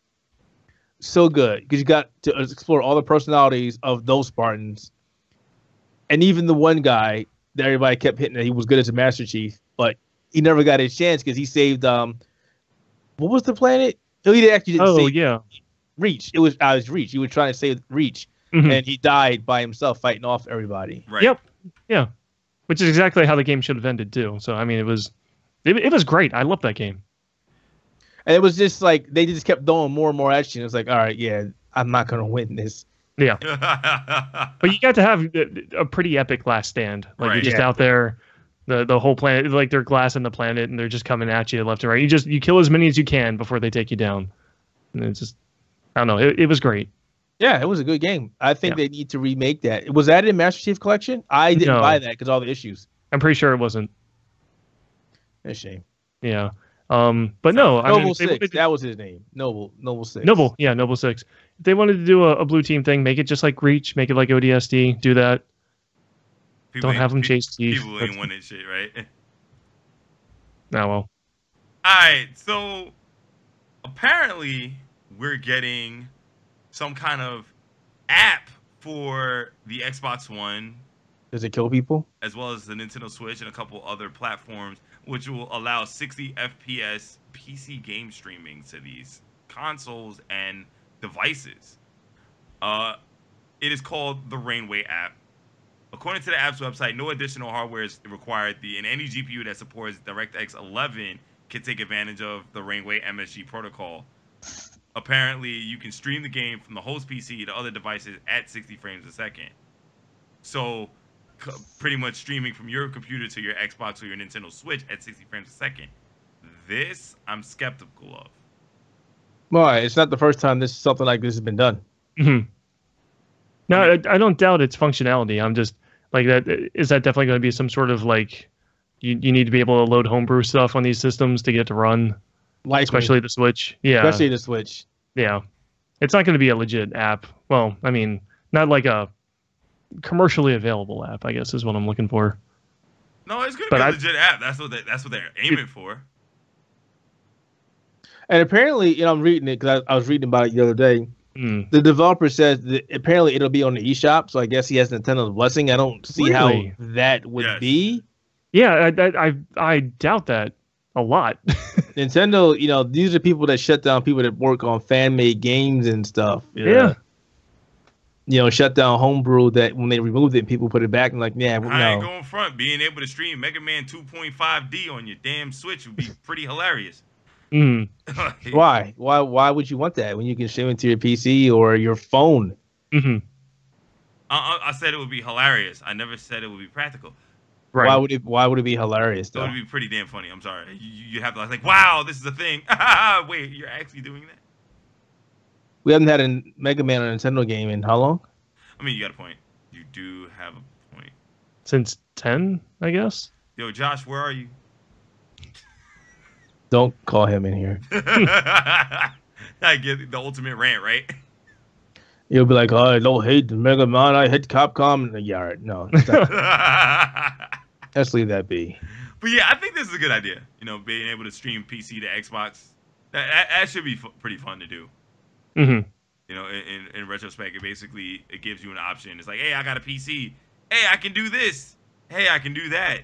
so good because you got to explore all the personalities of those Spartans. And even the one guy that everybody kept hitting that he was good as a Master Chief, but he never got his chance because he saved what was the planet? No, he actually didn't save Reach. It was Reach. He was trying to save Reach, and he died by himself fighting off everybody. Right. Yep. Yeah. Which is exactly how the game should have ended too. So I mean, it was great. I loved that game. And it was just like they just kept throwing more and more at you. It was like, all right, yeah, I'm not gonna win this. Yeah, but you got to have a pretty epic last stand. Like you're just out there, the whole planet, like they're glassing the planet, and they're just coming at you left and right. You kill as many as you can before they take you down. And it's just, I don't know, it was great. Yeah, it was a good game. I think they need to remake that. Was that in Master Chief Collection? I didn't buy that because all the issues. I'm pretty sure it wasn't. That's a shame. Yeah. But no, Noble 6. That was his name. Noble 6. Noble 6. If they wanted to do a blue team thing, make it just like Reach, make it like ODST, do that. Don't have them chase Steve. People ain't winning shit, right? Oh, well. All right, so apparently we're getting some kind of app for the Xbox One. Does it kill people? As well as the Nintendo Switch and a couple other platforms, which will allow 60 FPS PC game streaming to these consoles and devices. It is called the Rainway app. According to the app's website, no additional hardware is required. And any GPU that supports DirectX 11 can take advantage of the Rainway MSG protocol. Apparently, you can stream the game from the host PC to other devices at 60 frames a second. So, pretty much streaming from your computer to your Xbox or your Nintendo Switch at 60 frames a second. This, I'm skeptical of. Well, it's not the first time something like this has been done. Mm-hmm. No, I don't doubt its functionality. I'm just like that. Is that definitely going to be some sort of like you need to be able to load homebrew stuff on these systems to get to run, especially the Switch. Yeah, especially the Switch. Yeah, it's not going to be a legit app. Well, I mean, not like a commercially available app, I guess is what I'm looking for. No, it's going to be a legit app. That's what they're aiming for. And apparently, I'm reading it because I was reading about it the other day. The developer says that apparently it'll be on the eShop, so I guess he has Nintendo's blessing. I don't see how that would be. Yeah, I doubt that a lot. Nintendo, these are people that shut down people that work on fan-made games and stuff. Yeah. Shut down homebrew that when they removed it, people put it back and like, I ain't going front. Being able to stream Mega Man 2.5D on your damn Switch would be pretty hilarious. Why would you want that when you can stream it to your PC or your phone? I said it would be hilarious. I never said it would be practical. Right. Why would it be hilarious though? It would be pretty damn funny. I'm sorry. You have to like, wow, this is a thing. Wait, you're actually doing that? We haven't had a Mega Man on a Nintendo game in how long? I mean, you got a point. You do have a point. Since 10, I guess. Yo, Josh, where are you? Don't call him in here. I get the ultimate rant, right? You'll be like, I don't hate the Mega Man, I hate Capcom. Yeah, all right, no. Let's leave that be. But yeah, I think this is a good idea. Being able to stream PC to Xbox. That should be pretty fun to do. In retrospect, it gives you an option. It's like, hey, I got a PC. Hey, I can do this. Hey, I can do that.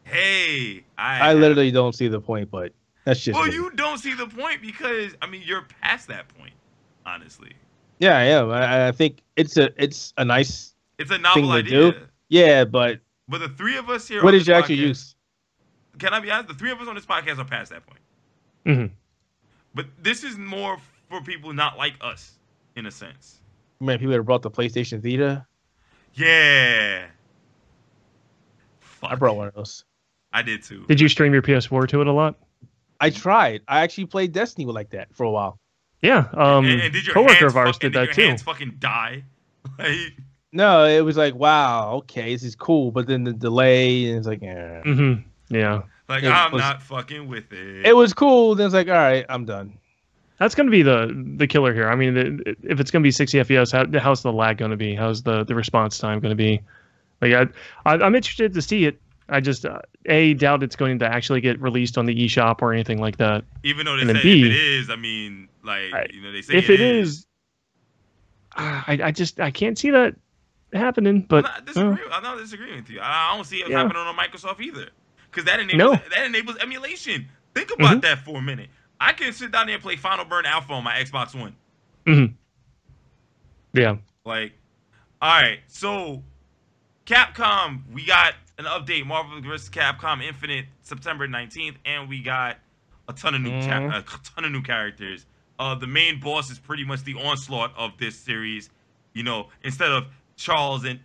Hey, I literally don't see the point, but that's just. Well, you don't see the point because you're past that point, honestly. Yeah, I am. I think it's a nice. It's a novel idea. Do. Yeah, but the three of us here. What is your actual use? Can I be honest? The three of us on this podcast are past that point. But this is more for people not like us, in a sense. Man, people that brought the PlayStation Vita. Yeah. I brought one of those. I did too. Did you stream your PS4 to it a lot? I tried. I actually played Destiny like that for a while. Yeah. And did your coworker of ours did that your too. Hands fucking die? No, it was like, wow, okay, this is cool, but then the delay, and it's like, yeah. Like, I'm not fucking with it. It was cool, then it's like, all right, I'm done. That's going to be the killer here. I mean, if it's going to be 60 FPS, how's the lag going to be? How's the response time going to be? Like, I'm interested to see it. I just doubt it's going to actually get released on the eShop or anything like that. Even though they say if it is, they say if it is. I can't see that happening. But I'm not disagreeing with you. I don't see it happening on Microsoft either, because that enables emulation. Think about that for a minute. I can sit down there and play Final Burn Alpha on my Xbox One. Yeah. Like, all right, so Capcom, we got an update, Marvel vs. Capcom Infinite, September 19th, and we got a ton of new characters. The main boss is pretty much the onslaught of this series. Instead of Charles and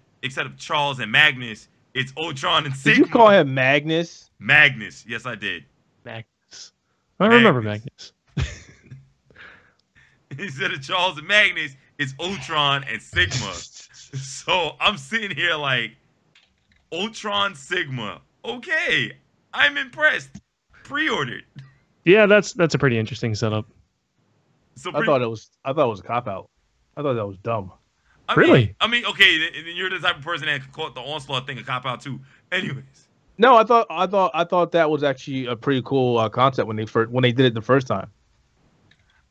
Magnus, it's Ultron and Sigma. Did you call him Magnus? Magnus, yes, I did. Magnus. I remember Magnus. instead of Charles and Magnus, it's Ultron and Sigma. So I'm sitting here like, Ultron Sigma. Okay, I'm impressed. Pre-ordered. Yeah, that's a pretty interesting setup. So I thought it was a cop out. I thought that was dumb. Really? Okay, you're the type of person that caught the Onslaught thing a cop out too. Anyways. No, I thought that was actually a pretty cool concept when they did it the first time.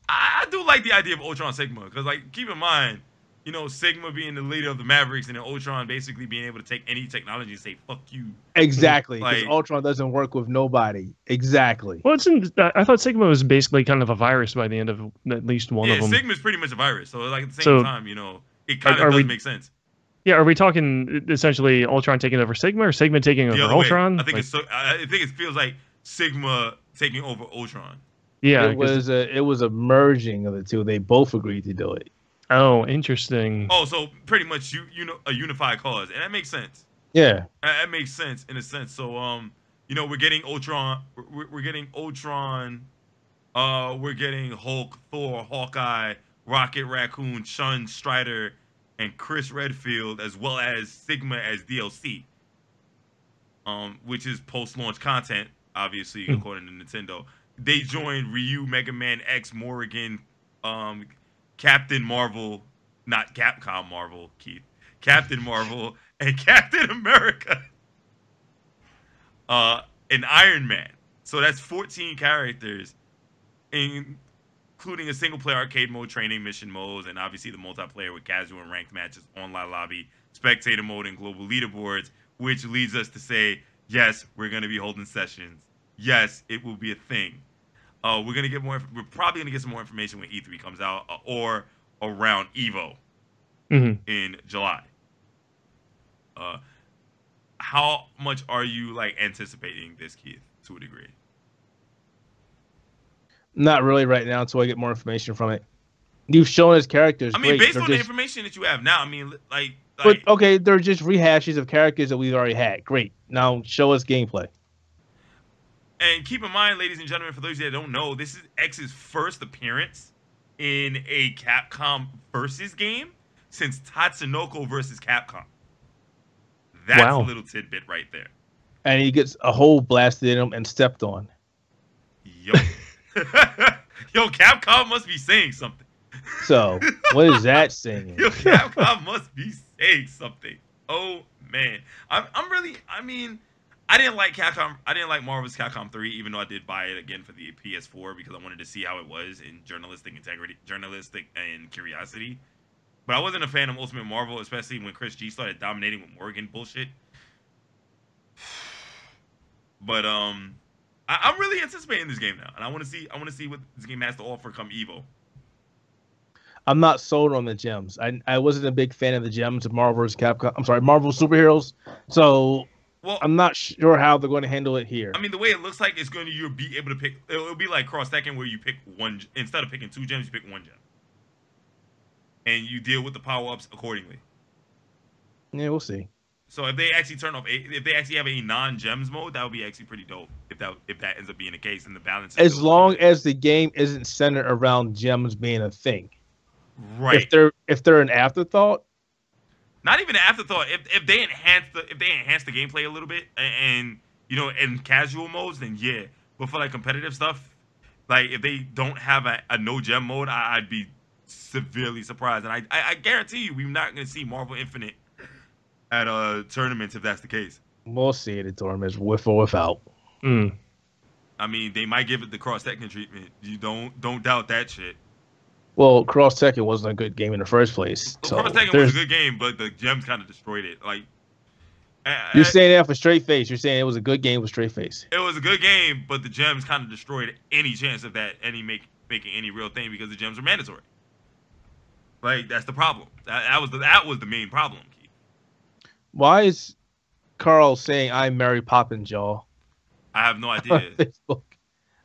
I do like the idea of Ultron Sigma because, like, keep in mind, you know, Sigma being the leader of the Mavericks and then Ultron basically being able to take any technology and say "fuck you." Exactly, because Like, Ultron doesn't work with nobody. Exactly. Well, I thought Sigma was basically kind of a virus by the end of at least one of them. Yeah, Sigma's pretty much a virus. So, like, at the same time, you know, it kind of does make sense. Yeah, are we talking essentially Ultron taking over Sigma or Sigma taking over Ultron? I think it feels like Sigma taking over Ultron. Yeah, it was a merging of the two. They both agreed to do it. Oh, interesting. Oh, so pretty much you know a unified cause, and that makes sense. Yeah, that makes sense in a sense. So you know, we're getting Ultron. We're getting Ultron. We're getting Hulk, Thor, Hawkeye, Rocket Raccoon, Shun, Strider, and Chris Redfield, as well as Sigma as DLC. Which is post-launch content, obviously, according to Nintendo. They joined Ryu, Mega Man X, Morrigan, Captain Marvel, not Capcom Marvel, Keith. Captain Marvel and Captain America. And Iron Man. So that's 14 characters, including a single-player arcade mode, training mission modes, and obviously the multiplayer with casual and ranked matches, online lobby, spectator mode, and global leaderboards, which leads us to say, yes, we're going to be holding sessions. Yes, it will be a thing. We're probably gonna get some more information when E3 comes out or around Evo in July. How much are you like anticipating this, Keith, to a degree? Not really right now until I get more information from it. You've shown us characters. I mean, based on the information that you have now, I mean, but okay, they're just rehashes of characters that we've already had. Great. Now show us gameplay. And keep in mind, ladies and gentlemen, for those of you that don't know, this is X's first appearance in a Capcom versus game since Tatsunoko versus Capcom. That's a little tidbit right there. And he gets a hole blasted in him and stepped on. Yo. Yo, Capcom must be saying something. So, what is that saying? Yo, Capcom must be saying something. Oh, man. I didn't like Capcom. I didn't like Marvel's Capcom 3, even though I did buy it again for the PS4 because I wanted to see how it was in journalistic integrity, journalistic and curiosity. But I wasn't a fan of Ultimate Marvel, especially when Chris G started dominating with Morgan bullshit. But I'm really anticipating this game now, and I want to see what this game has to offer come Evo. I'm not sold on the gems. I wasn't a big fan of the gems of Marvel vs. Capcom. I'm sorry, Marvel superheroes. So. Well, I'm not sure how they're going to handle it here. I mean, the way it looks like it's going to you'll be able to pick. It'll be like cross-stacking where you pick one instead of picking 2 gems, you pick 1 gem, and you deal with the power-ups accordingly. Yeah, we'll see. So if they actually if they actually have a non-gems mode, that would be actually pretty dope. If that ends up being the case and the balance. As long as the game isn't centered around gems being a thing, right? If they're an afterthought. Not even an afterthought. If they enhance the gameplay a little bit and you know in casual modes, then yeah. But for like competitive stuff, like if they don't have a no gem mode, I'd be severely surprised. And I guarantee you, we're not gonna see Marvel Infinite at tournaments if that's the case. We'll see it at tournaments with or without. I mean, they might give it the cross-Tekken treatment. You don't doubt that shit. Well, Cross Tekken wasn't a good game in the first place. So Cross Tekken was a good game, but the gems kind of destroyed it. Like you're saying that for straight face. You're saying it was a good game with straight face. It was a good game, but the gems kind of destroyed any chance of that making any real thing because the gems are mandatory. Like that's the problem. That was the main problem. Keith. Why is Carl saying I'm Mary Poppins, y'all? I have no idea. Facebook.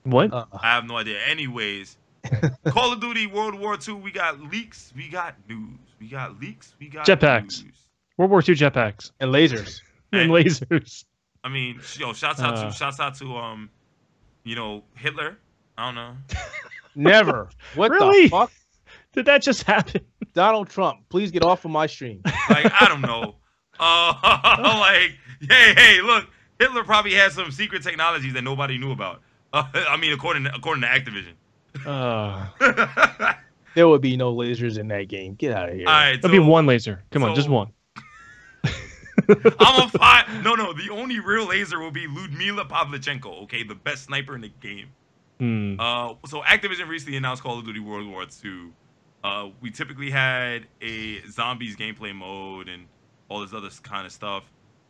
What? I have no idea. Anyways. Call of Duty World War II, we got leaks, we got news. We got leaks, we got jetpacks. News. World War II jetpacks. And lasers. And lasers. I mean, yo, shouts out to you know, Hitler. I don't know. Never. What really? the fuck? Did that just happen? Donald Trump, please get off of my stream. Like, I don't know. Like, hey, look, Hitler probably had some secret technologies that nobody knew about. I mean, according to Activision. There would be no lasers in that game. Get out of here. All right, There'll be one laser. Come on, just one. I'm a fine. No, the only real laser will be Ludmila Pavlichenko. Okay, the best sniper in the game. So Activision recently announced Call of Duty World War II. We typically had a zombies gameplay mode and all this other kind of stuff.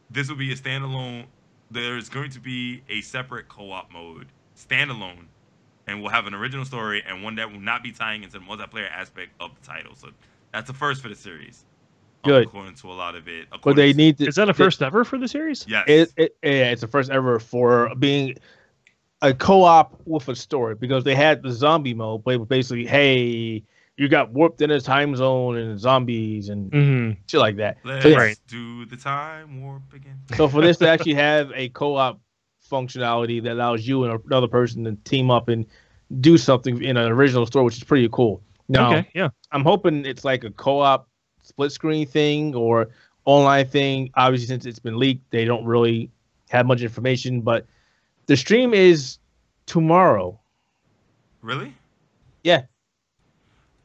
This will be a standalone. There's going to be a separate co-op mode, standalone, and we'll have an original story and one that will not be tying into the multiplayer aspect of the title. So that's the first for the series. Good. According to a lot of it. But they need to, is that a first ever for the series? Yes. It's the first ever for being a co-op with a story, because they had the zombie mode, but basically, hey, you got warped in a time zone and zombies and shit like that. Let's do the time warp again. So for this to actually have a co-op functionality that allows you and another person to team up and do something in an original story, which is pretty cool. Now, I'm hoping it's like a co-op split screen thing or online thing. Obviously, since it's been leaked, they don't really have much information, but the stream is tomorrow. Really? Yeah.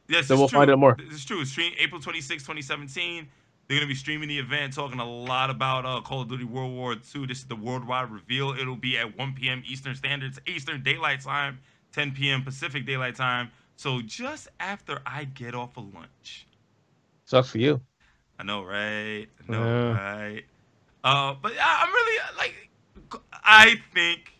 Yes, so we'll find out more. It's true. It's streamed April 26, 2017. They're going to be streaming the event, talking a lot about Call of Duty World War II. This is the worldwide reveal. It'll be at 1 p.m. Eastern Daylight Time, 10 p.m. Pacific Daylight Time. So just after I get off of lunch. Sucks for you. I know, right? Right? But I'm really, I think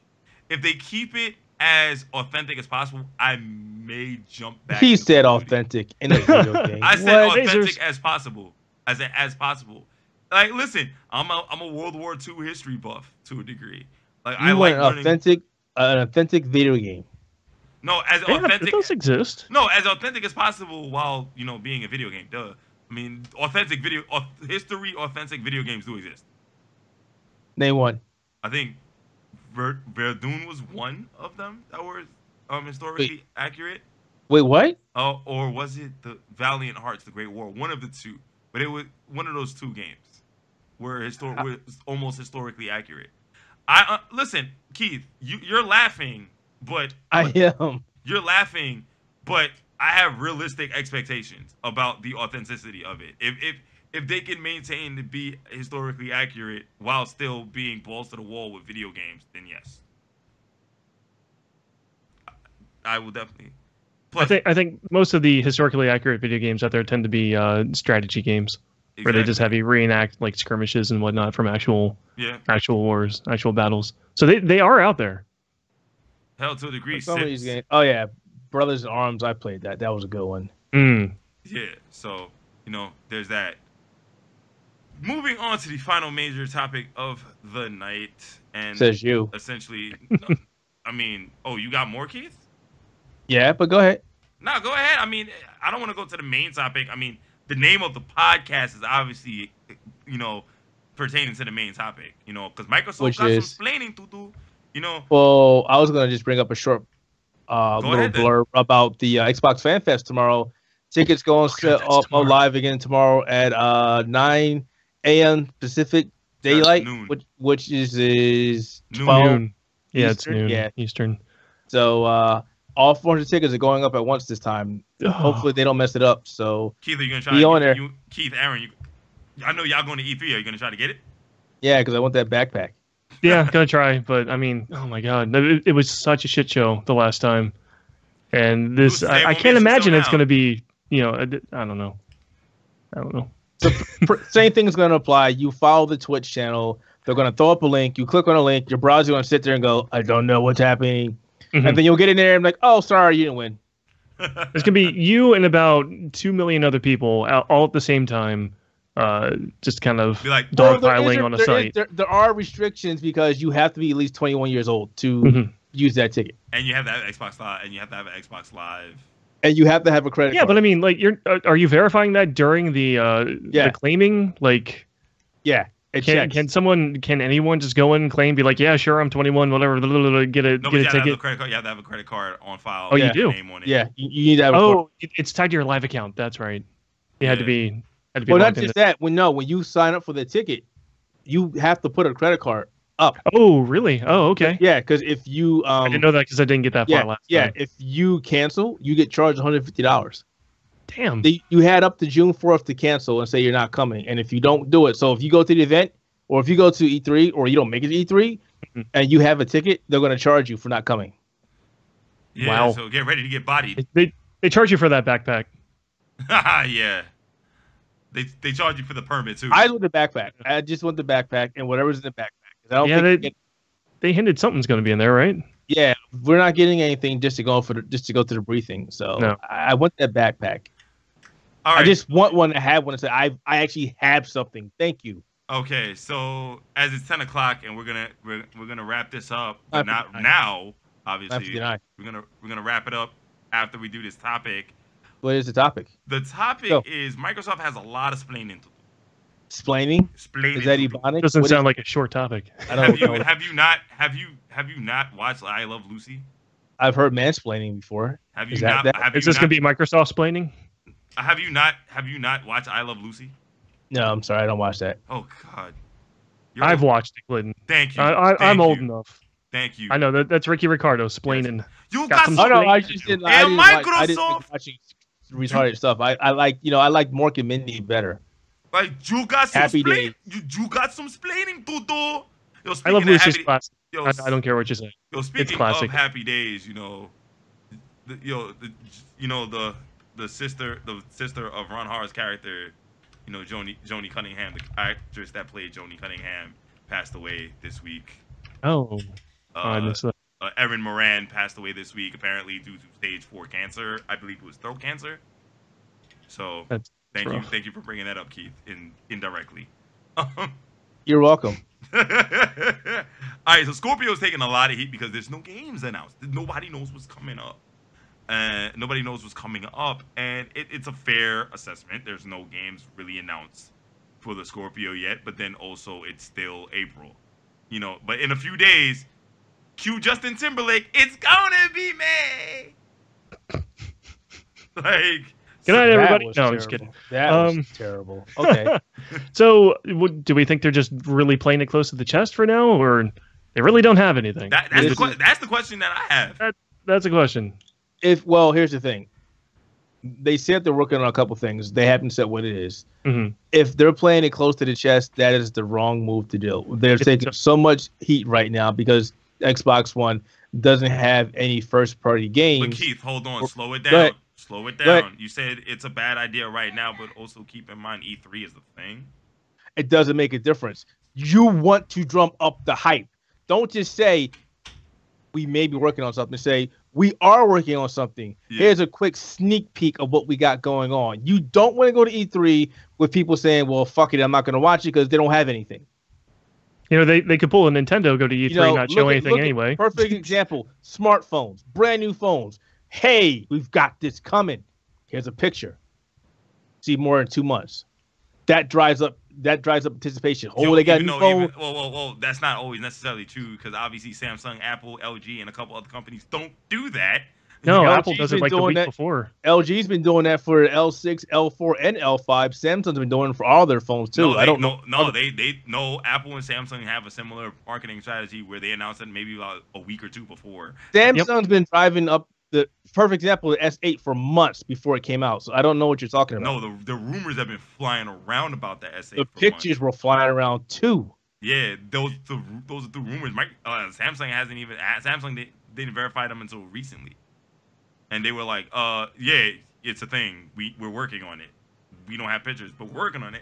if they keep it as authentic as possible, I may jump back. He said authentic in a video game. I said authentic as possible. As possible. Like, listen, I'm a World War II history buff to a degree. Like, I like an authentic video game. No, as authentic. It does exist. No, as authentic as possible while being a video game. Duh. I mean, authentic games do exist. Name one. I think Verdun was one of them that were historically accurate. Wait, what? Or was it the Valiant Hearts, the Great War? One of the two. But it was one of those two games were almost historically accurate. Listen, Keith, you're laughing, but I am. You're laughing, but I have realistic expectations about the authenticity of it. If they can maintain to be historically accurate while still being balls to the wall with video games, then yes, I will definitely. Plus, I think most of the historically accurate video games out there tend to be strategy games, where they just have you reenact like skirmishes and whatnot from actual wars, actual battles. So they are out there. Hell, to a degree. Some of these games. Oh yeah, Brothers in Arms. I played that. That was a good one. Yeah. So there's that. Moving on to the final major topic of the night, and says you. Essentially, I mean, you got more, Keith? Yeah, but go ahead. No, go ahead. I mean, I don't want to go to the main topic. I mean, the name of the podcast is obviously, pertaining to the main topic. Because Microsoft got some splaining to do. Well, I was gonna just bring up a short, little blurb about the Xbox Fan Fest tomorrow. Tickets going live again tomorrow at 9 a.m. Pacific Daylight, which is 12 noon. Yeah, it's noon. Yeah, Eastern. So all 400 tickets are going up at once this time. Hopefully they don't mess it up. So Keith, are you gonna try to get it? Keith, Aaron, I know y'all going to E3. Are you gonna try to get it? Yeah, because I want that backpack. Yeah, gonna try, but I mean, oh my god, it was such a shit show the last time, and this I can't imagine it's gonna be. I don't know. So same thing is going to apply. You follow the Twitch channel. They're going to throw up a link. You click on a link. Your browser going to sit there and go, I don't know what's happening. And then you'll get in there and be like, oh, sorry, you didn't win. It's going to be you and about 2 million other people all at the same time, just kind of dogpiling on a site. There are restrictions because you have to be at least 21 years old to use that ticket. And you have to have Xbox Live. And you have to have a credit card. But I mean, like, are you verifying that during the claiming? Like, yeah. Can anyone just go in and claim, be like, yeah, sure, I'm 21, whatever, get a No, but you have to have ticket? a credit card. You have to have a credit card on file. Oh, you with your do? Name on it. Yeah, you need to have. It's tied to your live account. That's right. You had to be. Well, not just that. When you sign up for the ticket, you have to put a credit card up. Oh, really? Oh, okay. Yeah, because if you I didn't know that because I didn't get that far last time. If you cancel, you get charged $150. Damn. You had up to June 4th to cancel and say you're not coming, and if you don't do it, so if you go to the event or if you go to E3 or you don't make it to E3 and you have a ticket, they're going to charge you for not coming. Yeah, wow. So get ready to get bodied. They charge you for that backpack. Yeah. They charge you for the permit too. I want the backpack. I just want the backpack and whatever's in the backpack. I don't think they hinted something's going to be in there, right? Yeah, we're not getting anything just to go to the briefing. So no. I want that backpack. All right. I just want one to have one to say I actually have something. Thank you. Okay, so as it's 10 o'clock and we're gonna wrap this up, but not now. Obviously, we're gonna wrap it up after we do this topic. What is the topic? The topic is Microsoft has a lot of splaining to do. Splaining? Is that Ebonics? Doesn't sound like a short topic. I don't know. Have you not watched I Love Lucy? I've heard mansplaining before. Is this gonna be Microsoft splaining? Have you not watched I Love Lucy? No, I'm sorry, I don't watch that. Oh God. I've watched it, Clinton. Thank you. I'm old enough. Thank you. I know that's Ricky Ricardo splaining. Yes. You got some. I just didn't. I didn't like watching retarded stuff. I like Mork and Mindy better. Like you got some Happy Days. You got some splaining to do. Yo, I Love Lucy's classic. I don't care what you say. Yo, speaking of Happy Days, the sister of Ron Hart's character, Joni Cunningham, the actress that played Joni Cunningham, passed away this week. Oh, I missed that. Erin Moran passed away this week, apparently due to stage 4 cancer. I believe it was throat cancer. So thank you for bringing that up, Keith, indirectly. You're welcome. All right, so Scorpio's taking a lot of heat because there's no games announced. Nobody knows what's coming up. Nobody knows what's coming up, and it's a fair assessment. There's no games really announced for the Scorpio yet, but then also it's still April. But in a few days, cue Justin Timberlake, it's gonna be May. Like, good night, everybody. No, terrible. I'm just kidding. That was terrible. Okay. So, do we think they're just really playing it close to the chest for now, or they really don't have anything? That's the question that I have. That's a question. Here's the thing. They said they're working on a couple things. They haven't said what it is. Mm-hmm. If they're playing it close to the chest, that is the wrong move to do. They're taking so much heat right now because Xbox One doesn't have any first-party games. But Keith, hold on. Slow it down. Slow it down. You said it's a bad idea right now, but also keep in mind E3 is the thing. It doesn't make a difference. You want to drum up the hype. Don't just say, we may be working on something. Say, we are working on something. Yeah. Here's a quick sneak peek of what we got going on. You don't want to go to E3 with people saying, well, fuck it, I'm not going to watch it because they don't have anything. They could pull a Nintendo, go to E3, not show anything anyway. Perfect example, smartphones, brand new phones. Hey, we've got this coming. Here's a picture. See more in 2 months. That drives up anticipation. They got a new phone. Well, that's not always necessarily true because obviously Samsung, Apple, LG, and a couple other companies don't do that. No, Apple does it like the week before. LG's been doing that for L6, L4, and L5. Samsung's been doing it for all their phones too. No, Apple and Samsung have a similar marketing strategy where they announce it maybe about a week or two before. Samsung's been driving up the perfect example of the S8 for months before it came out. So I don't know what you're talking about. No, the rumors have been flying around about the S8. The pictures were flying around too. Yeah, those are the rumors. Samsung didn't verify them until recently. And they were like, yeah, it's a thing. We're working on it. We don't have pictures, but we're working on it.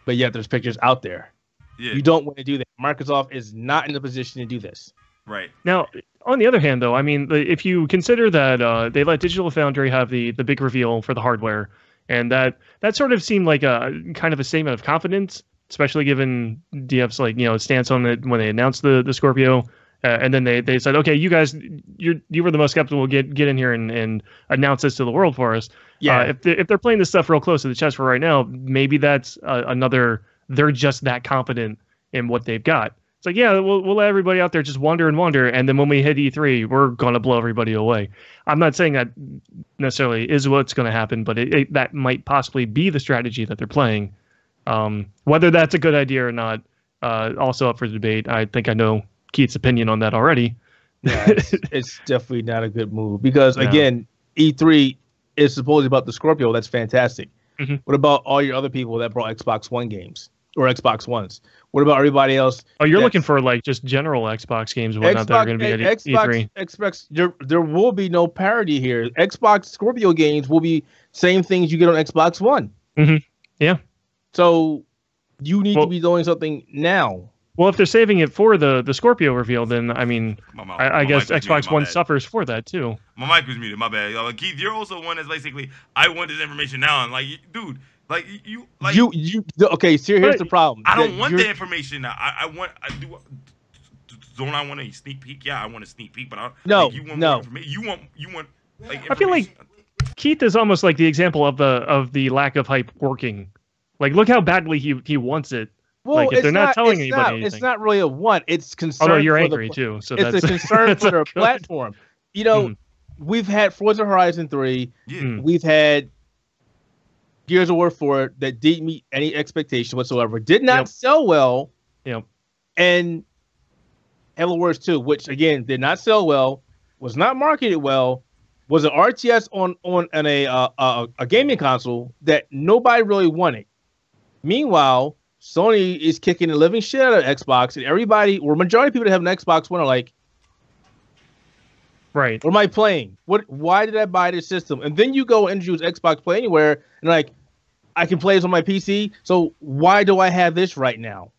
But yet there's pictures out there. Yeah. You don't want to do that. Microsoft is not in a position to do this. Right. Now, on the other hand, though, I mean, if you consider that they let Digital Foundry have the big reveal for the hardware, and that sort of seemed like a kind of a statement of confidence, especially given DF's stance on it when they announced the Scorpio. And then they said, okay, you guys, you were the most skeptical. Get in here and announce this to the world for us. Yeah. If they're playing this stuff real close to the chest for right now, maybe that's another they're just that confident in what they've got. It's like, yeah, we'll let everybody out there just wonder, and then when we hit E3, we're going to blow everybody away. I'm not saying that necessarily is what's going to happen, but that might possibly be the strategy that they're playing. Whether that's a good idea or not, also up for debate. I think I know Keith's opinion on that already. Yeah, it's definitely not a good move because, again, E3 is supposedly about the Scorpio. That's fantastic. Mm-hmm. What about all your other people that brought Xbox One games or Xbox Ones? What about everybody else? Oh, you're looking for like just general Xbox games and whatnot that are going to be at E3. Xbox, there will be no parity here. Xbox Scorpio games will be same things you get on Xbox One. Mm-hmm. Yeah. So you need to be doing something now. Well, if they're saving it for the Scorpio reveal, then I mean, I guess Xbox One suffers for that too. My mic was muted. My bad. Keith, you're also one that's basically, I want this information now, and like, dude. Like you okay. So here's the problem. I don't want the information now. Don't I want a sneak peek? Yeah, I want a sneak peek, but you want more information. You want. Like, I feel like Keith is almost like the example of the lack of hype working. Like, look how badly he wants it. Well, like, if they're not telling anybody anything. It's not really a want. It's concern. Oh no, you're angry too. So it's a concern for their platform. You know, we've had Forza Horizon 3. Yeah. We've had Gears of War 4 that didn't meet any expectation whatsoever. Did not sell well. Yep. And Halo Wars 2, which again did not sell well, was not marketed well, was an RTS on a gaming console that nobody really wanted. Meanwhile, Sony is kicking the living shit out of Xbox, and everybody, or majority of people that have an Xbox One are like, right, what am I playing? Why did I buy this system? And then you go and introduce Xbox Play Anywhere, and like, I can play this on my PC, so why do I have this right now?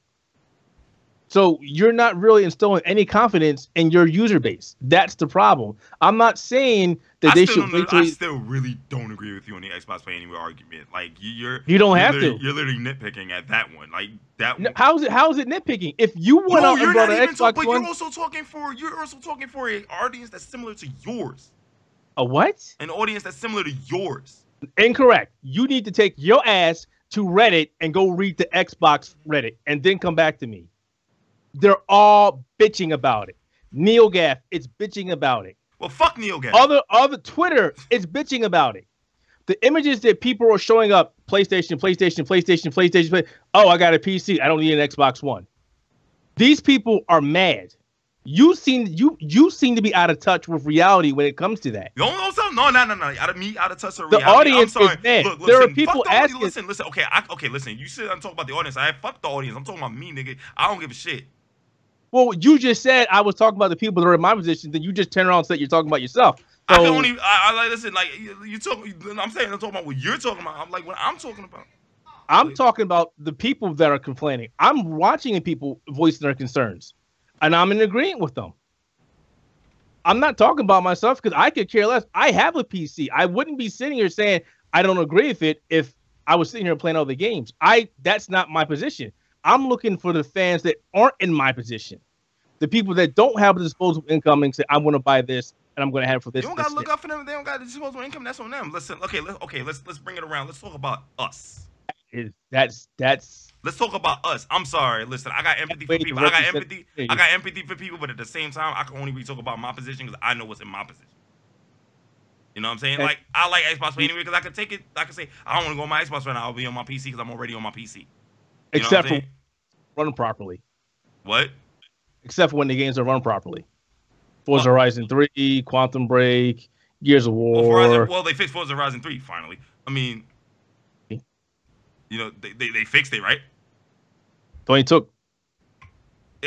So you're not really instilling any confidence in your user base. That's the problem. I'm not saying that they should wait till I still really don't agree with you on the Xbox Play Anywhere argument. Like you don't have to. You're literally nitpicking at that one. Like that. No, how is it nitpicking? If you went out and brought an Xbox One, you're also talking for an audience that's similar to yours. A what? An audience that's similar to yours. Incorrect. You need to take your ass to Reddit and go read the Xbox Reddit and then come back to me. They're all bitching about it. NeoGaf, it's bitching about it. Well, fuck NeoGaf. Other Twitter is bitching about it. The images that people are showing up, PlayStation. Oh, I got a PC. I don't need an Xbox One. These people are mad. You seem to be out of touch with reality when it comes to that. No. Out of touch with reality. The audience is mad. Look, there are people asking. Listen. Okay. Listen. You said I'm talking about the audience. Fuck the audience. I'm talking about me, nigga. I don't give a shit. Well, you just said I was talking about the people that are in my position. Then you just turn around and said you're talking about yourself. So, Listen. Like you talk. I'm talking about what you're talking about. I'm like what I'm talking about. I'm talking about the people that are complaining. I'm watching people voicing their concerns, and I'm in agreement with them. I'm not talking about myself because I could care less. I have a PC. I wouldn't be sitting here saying I don't agree with it if I was sitting here playing other games. That's not my position. I'm looking for the fans that aren't in my position. The people that don't have a disposable income and say, I'm going to buy this and I'm going to have it for this. You don't got to look up for them. They don't got the disposable income. That's on them. Listen, let's bring it around. Let's talk about us. That's Let's talk about us. I'm sorry. Listen, I got empathy for people. I got empathy for people, but at the same time, I can only really talk about my position because I know what's in my position. You know what I'm saying? Like, I like Xbox Play Anywhere because I can take it. I can say, I don't want to go on my Xbox right now. I'll be on my PC because I'm already on my PC. Except for run properly. What? Except for when the games are run properly. Forza Horizon 3, Quantum Break, Gears of War. Well, they fixed Forza Horizon 3 finally. I mean, you know, they fixed it, right? They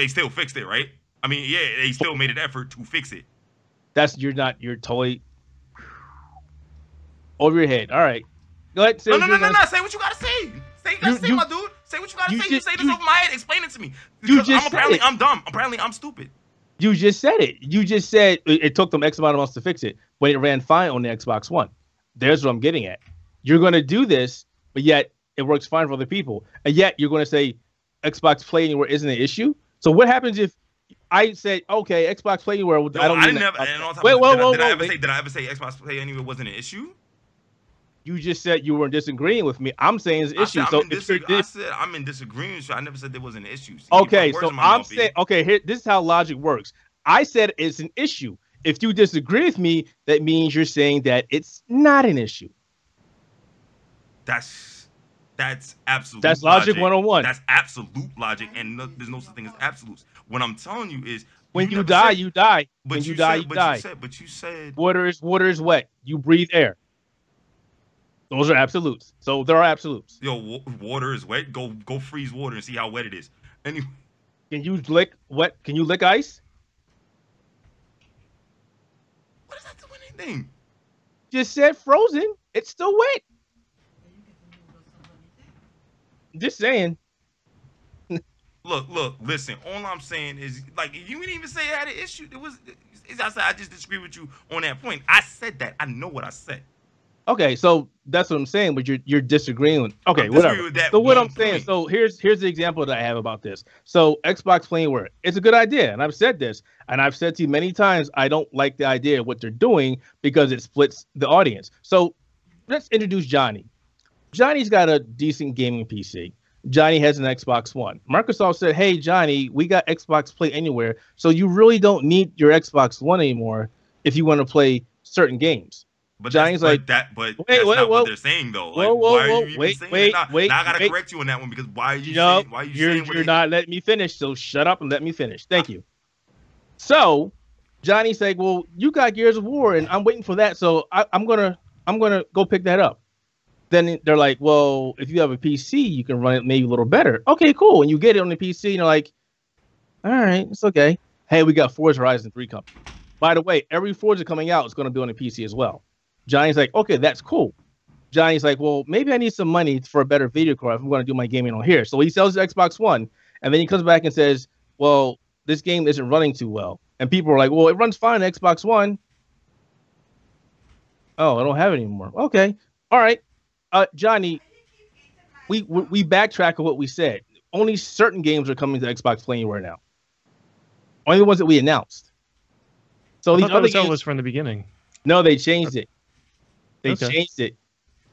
still fixed it, right? I mean, yeah, they still made an effort to fix it. You're totally over your head. All right. Go ahead. No. Say what you gotta say. Say my dude. Say what you gotta say. You say this over my head. Explain it to me. I'm dumb. Apparently, I'm stupid. You just said it. You just said it took them X amount of months to fix it, but it ran fine on the Xbox One. There's what I'm getting at. You're going to do this, but yet it works fine for other people. And yet you're going to say Xbox Play Anywhere isn't an issue. So what happens if I said, okay, Xbox Play Anywhere? Did I ever say Xbox Play Anywhere wasn't an issue? You just said you weren't disagreeing with me. I'm saying it's an issue. I said I'm in disagreement. So I never said there was an issue. See, okay, so I'm saying, okay, here, this is how logic works. I said it's an issue. If you disagree with me, that means you're saying that it's not an issue. That's absolute. That's logic 101. That's absolute logic, and there's no such thing as absolutes. What I'm telling you is, when you die, you die. When you die, you die. But you said water is wet. You breathe air. Those are absolutes. So there are absolutes. Yo, water is wet. Go freeze water and see how wet it is. Anyway, can you lick wet? Can you lick ice? What does that do with anything? Just said frozen. It's still wet. Just saying. Look, listen. All I'm saying is, like, you didn't even say I had an issue. I just disagree with you on that point. I said that. I know what I said. Okay, so that's what I'm saying, but you're disagreeing with. Okay, whatever. With that so what I'm point. saying, so here's the example that I have about this. So Xbox Playing Word, it's a good idea, and I've said this, and I've said to you many times, I don't like the idea of what they're doing because it splits the audience. So let's introduce Johnny. Johnny's got a decent gaming PC. Johnny has an Xbox One. Microsoft said, "Hey, Johnny, we got Xbox Play Anywhere, so you really don't need your Xbox One anymore if you want to play certain games." But Johnny's like that. But that's not what they're saying, though. Like, why are you even saying that? Now I gotta correct you on that one because why are you saying? Why are you saying? You're not letting me finish. So shut up and let me finish. Thank you. So Johnny's like, "Well, you got Gears of War, and I'm waiting for that. So I'm gonna go pick that up." Then they're like, "Well, if you have a PC, you can run it maybe a little better." Okay, cool. And you get it on the PC, and you're like, "All right, it's okay." Hey, we got Forza Horizon 3 coming. By the way, every Forza coming out is going to be on the PC as well. Johnny's like, okay, that's cool. Johnny's like, well, maybe I need some money for a better video card if I'm going to do my gaming on here. So he sells his Xbox One, and then he comes back and says, well, this game isn't running too well. And people are like, well, it runs fine on Xbox One. Oh, I don't have it anymore. Okay. All right. Johnny, we backtrack of what we said. Only certain games are coming to Xbox Play Anywhere now. Only the ones that we announced. So these other games was from the beginning. No, they changed it. They changed it.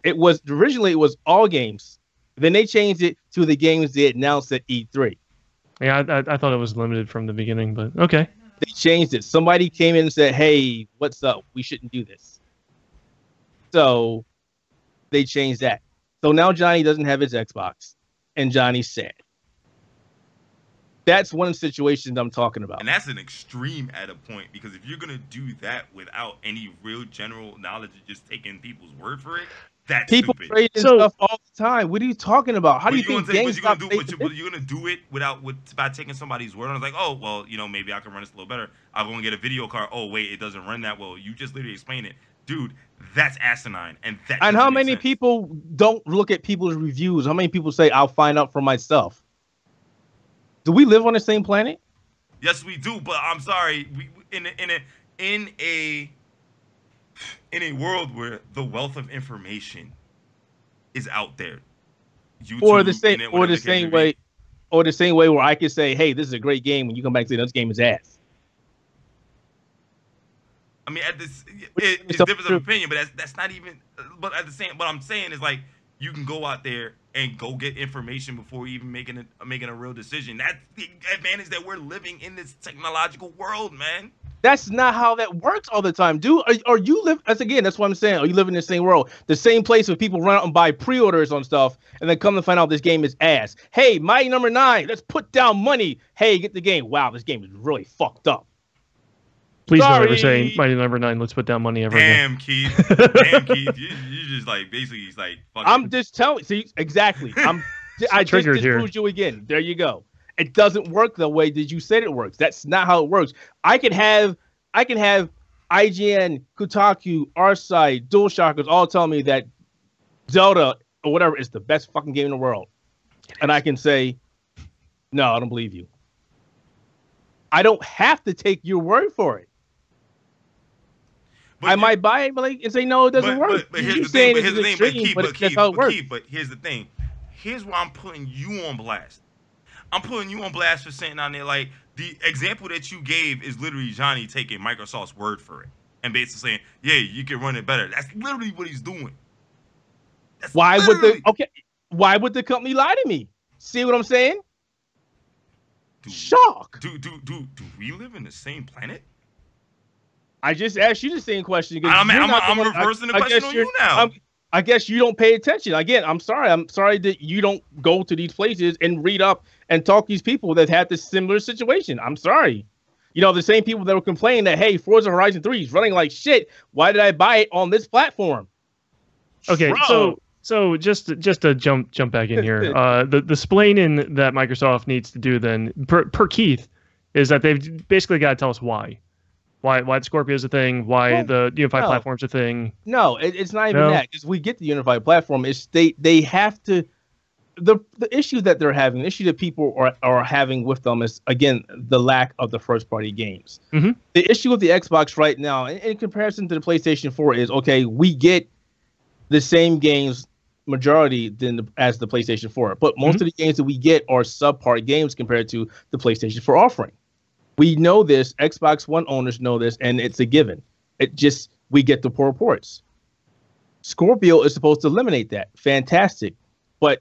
It was originally it was all games. Then they changed it to the games they announced at E3. Yeah, I thought it was limited from the beginning, but okay. They changed it. Somebody came in and said, "Hey, what's up? We shouldn't do this." So they changed that. So now Johnny doesn't have his Xbox, and Johnny's sad. That's one situation I'm talking about. And that's an extreme at a point, because if you're going to do that without any real general knowledge of just taking people's word for it, that's people stupid. trade stuff all the time. What are you talking about? How do you think GameStop? But you're going to do it by taking somebody's word. I was like, oh, well, maybe I can run this a little better. I'll go and get a video card. Oh, wait, it doesn't run that well. You just literally explained it. Dude, that's asinine. And how many people don't look at people's reviews? How many people say, I'll find out for myself? Do we live on the same planet? Yes, we do. But I'm sorry, in a world where the wealth of information is out there, YouTube, or the same way where I could say, "Hey, this is a great game," when you come back and say, "This game is ass." I mean, it's difference of opinion, but that's not even. But at the same, what I'm saying is, like, you can go out there and go get information before even making a real decision. That's the advantage that we're living in this technological world, man. That's not how that works all the time, dude. Are you live? That's what I'm saying. Are you living in the same world, the same place where people run out and buy pre-orders on stuff, and then come to find out this game is ass? Hey, Mighty Number 9, let's put down money. Hey, get the game. Wow, this game is really fucked up. Please don't ever say Mighty Number 9. Let's put down money ever again. Keith. Damn, Keith. You just like basically like. I'm just telling. See, exactly. I just disproved you again. There you go. It doesn't work the way that you said it works. That's not how it works. I can have IGN, Kotaku, our side, DualShockers all tell me that Zelda or whatever is the best fucking game in the world, and I can say, no, I don't believe you. I don't have to take your word for it. I might buy it and say, no, it doesn't work. But here's the thing. Here's why I'm putting you on blast. I'm putting you on blast for sitting down there. Like, the example that you gave is literally Johnny taking Microsoft's word for it and basically saying, yeah, you can run it better. That's literally what he's doing. Why would the company lie to me? See what I'm saying? Shock. Do we live in the same planet? I just asked you the same question. I'm reversing the question on you now. I guess you don't pay attention. Again, I'm sorry. I'm sorry that you don't go to these places and read up and talk to these people that had this similar situation. I'm sorry. You know, the same people that were complaining that, hey, Forza Horizon 3 is running like shit. Why did I buy it on this platform? Okay, so just to jump back in here, the splaining that Microsoft needs to do then per Keith is that they've basically got to tell us why the Scorpio is a thing, why the unified platform's a thing. No, it's not even that, because we get the unified platform. It's they have to. The issue that they're having, the issue that people are having with them is, again, the lack of the first party games. Mm-hmm. The issue with the Xbox right now, in comparison to the PlayStation 4, is okay. We get the same games majority as the PlayStation 4, but most of the games that we get are subpar games compared to the PlayStation 4 offering. We know this. Xbox One owners know this, and it's a given. We get the poor ports. Scorpio is supposed to eliminate that. Fantastic, but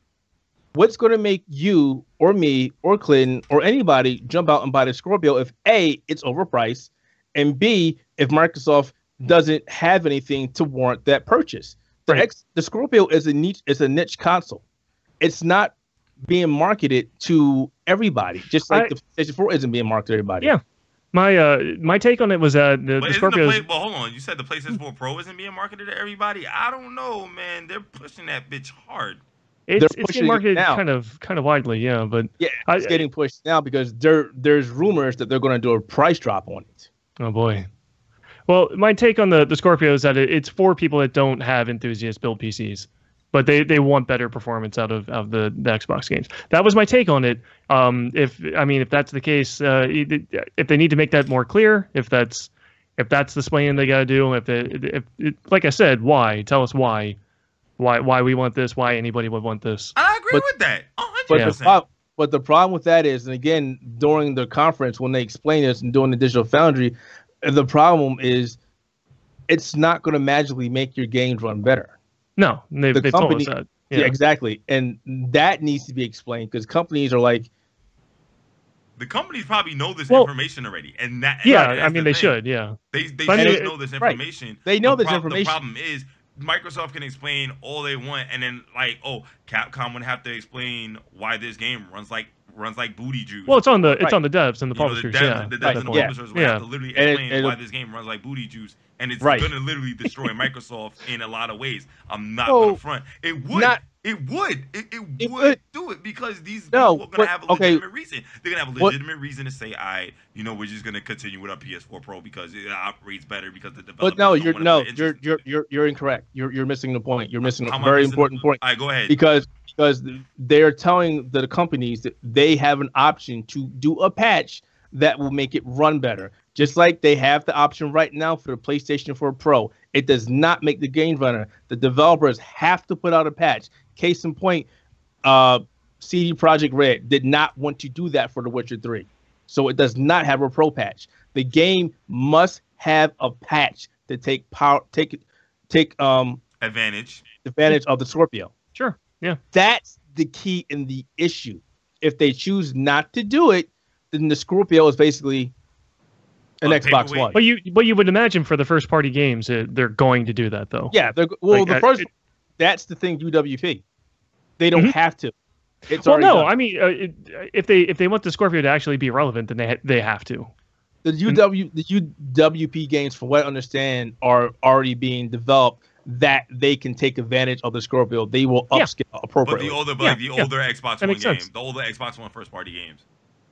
what's going to make you or me or Clinton or anybody jump out and buy the Scorpio if A, it's overpriced, and B, if Microsoft doesn't have anything to warrant that purchase? The Scorpio is a niche console. It's not being marketed to everybody, just like the PlayStation 4 isn't being marketed to everybody. Yeah. My take on it was that the Scorpio. Well, hold on. You said the PlayStation 4 Pro isn't being marketed to everybody. I don't know, man. They're pushing that bitch hard. It's getting marketed kind of widely, yeah. But yeah, it's getting pushed now because there's rumors that they're going to do a price drop on it. Oh boy. Well, my take on the Scorpio is that it's for people that don't have enthusiast build PCs, but they want better performance out of the Xbox games. That was my take on it. If that's the case, if they need to make that more clear, if that's the splaining they got to do, if like I said, why? Tell us why we want this, why anybody would want this. I agree with that. 100%. But the problem with that is, and again, during the conference when they explain this and doing the Digital Foundry, the problem is it's not going to magically make your games run better. No, they've told us that. Yeah, exactly. And that needs to be explained because companies are like... The companies probably know this information already. And they should, yeah. They should know this information. Right. They know this information. The problem is Microsoft can explain all they want, and then Capcom would have to explain why this game runs like booty juice. Well, it's on the devs and the publishers. The devs and the publishers would have to literally explain why this game runs like booty juice, and it's going to literally destroy Microsoft in a lot of ways. I'm not going to front. It would. It would do it because these people are going to have a legitimate reason. They're going to have a legitimate reason to say, we're just going to continue with our PS4 Pro because it operates better because the developers. But you're incorrect. You're missing the point. You're missing a very important point. All right, go ahead. Because they're telling the companies that they have an option to do a patch that will make it run better. Just like they have the option right now for the PlayStation 4 Pro. It does not make the game runner. The developers have to put out a patch. Case in point, CD Projekt Red did not want to do that for The Witcher 3. So it does not have a pro patch. The game must have a patch to take advantage of the Scorpio. Sure. Yeah. That's the key in the issue. If they choose not to do it, then the Scorpio is basically an Xbox One. But you would imagine for the first party games they're going to do that though. Yeah, that's the thing. UWP, they don't have to. It's done. I mean, if they want the Scorpio to actually be relevant, then they have to. The UWP games, from what I understand, are already being developed that they can take advantage of the Scorpio. They will upscale appropriately. But the older Xbox One games, the older Xbox One first party games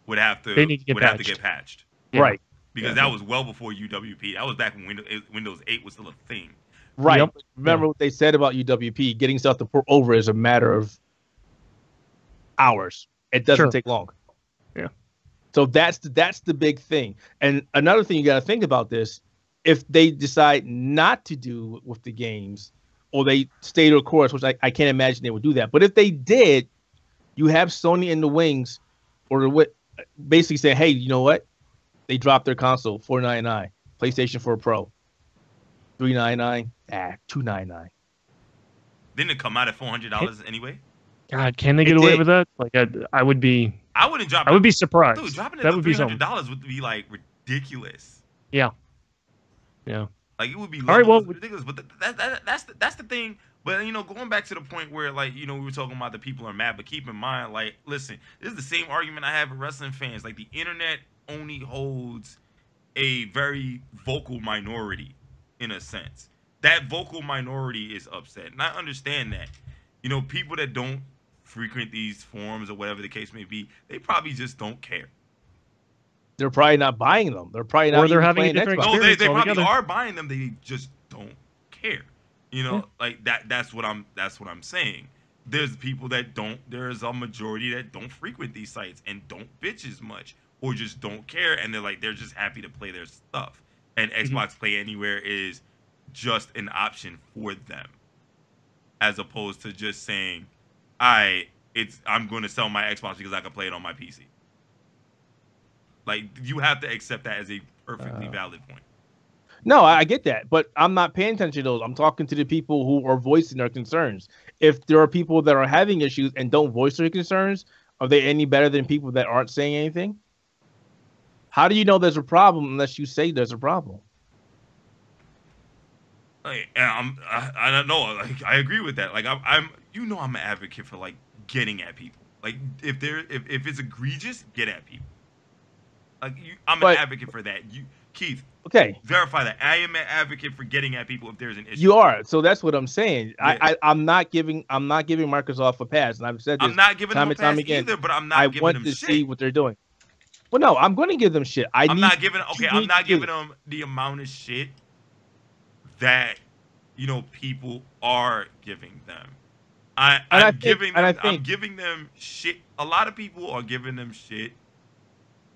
would have to get patched. Yeah. Right. Because that was well before UWP. That was back when Windows 8 was still a thing. Right. Yep. Remember what they said about UWP? Getting stuff to port over is a matter of hours. It doesn't take long. Yeah. So that's the big thing. And another thing you got to think about this: if they decide not to do with the games, or they stay the course, which I can't imagine they would do that. But if they did, you have Sony in the wings, or basically saying, "Hey, you know what? They dropped their console, $499. PlayStation 4 Pro, $399. $299." Didn't it come out at $400 anyway? God, can they get away with that? Like, I would be. I wouldn't drop. I would be surprised. Dude, dropping it that to would be $300 would be like ridiculous. Yeah. Like it would be. All right, well, ridiculous. But that's the thing. But you know, going back to the point where like you know we were talking about the people are mad, but keep in mind, like, listen, this is the same argument I have with wrestling fans. Like the internet only holds a very vocal minority, in a sense. That vocal minority is upset, and I understand that. You know, people that don't frequent these forums or whatever the case may be, they probably just don't care. They're probably not buying them. They're probably not. Or they're having a playing different Xbox. No, they experience probably altogether. are buying them. They just don't care. You know, like that. That's what I'm saying. There's people that don't. There's a majority that don't frequent these sites and don't bitch as much, or just don't care, and they're just happy to play their stuff. And Xbox Play Anywhere is just an option for them, as opposed to just saying, I'm going to sell my Xbox because I can play it on my PC. Like, you have to accept that as a perfectly valid point. No, I get that, but I'm not paying attention to those. I'm talking to the people who are voicing their concerns. If there are people that are having issues and don't voice their concerns, are they any better than people that aren't saying anything? How do you know there's a problem unless you say there's a problem? Like, I don't know. Like, I agree with that. Like, I'm an advocate for like getting at people. Like, if it's egregious, get at people. Like, I'm an advocate for that. Keith. Okay. Verify that. I am an advocate for getting at people if there's an issue. You are. So that's what I'm saying. Yeah. I'm not giving Microsoft a pass, and I've said this. I'm not giving them a pass either, but I'm not giving them shit. I want to see what they're doing. Well, no, I'm going to give them shit. I'm not giving them the amount of shit that people are giving them. I'm giving them shit. A lot of people are giving them shit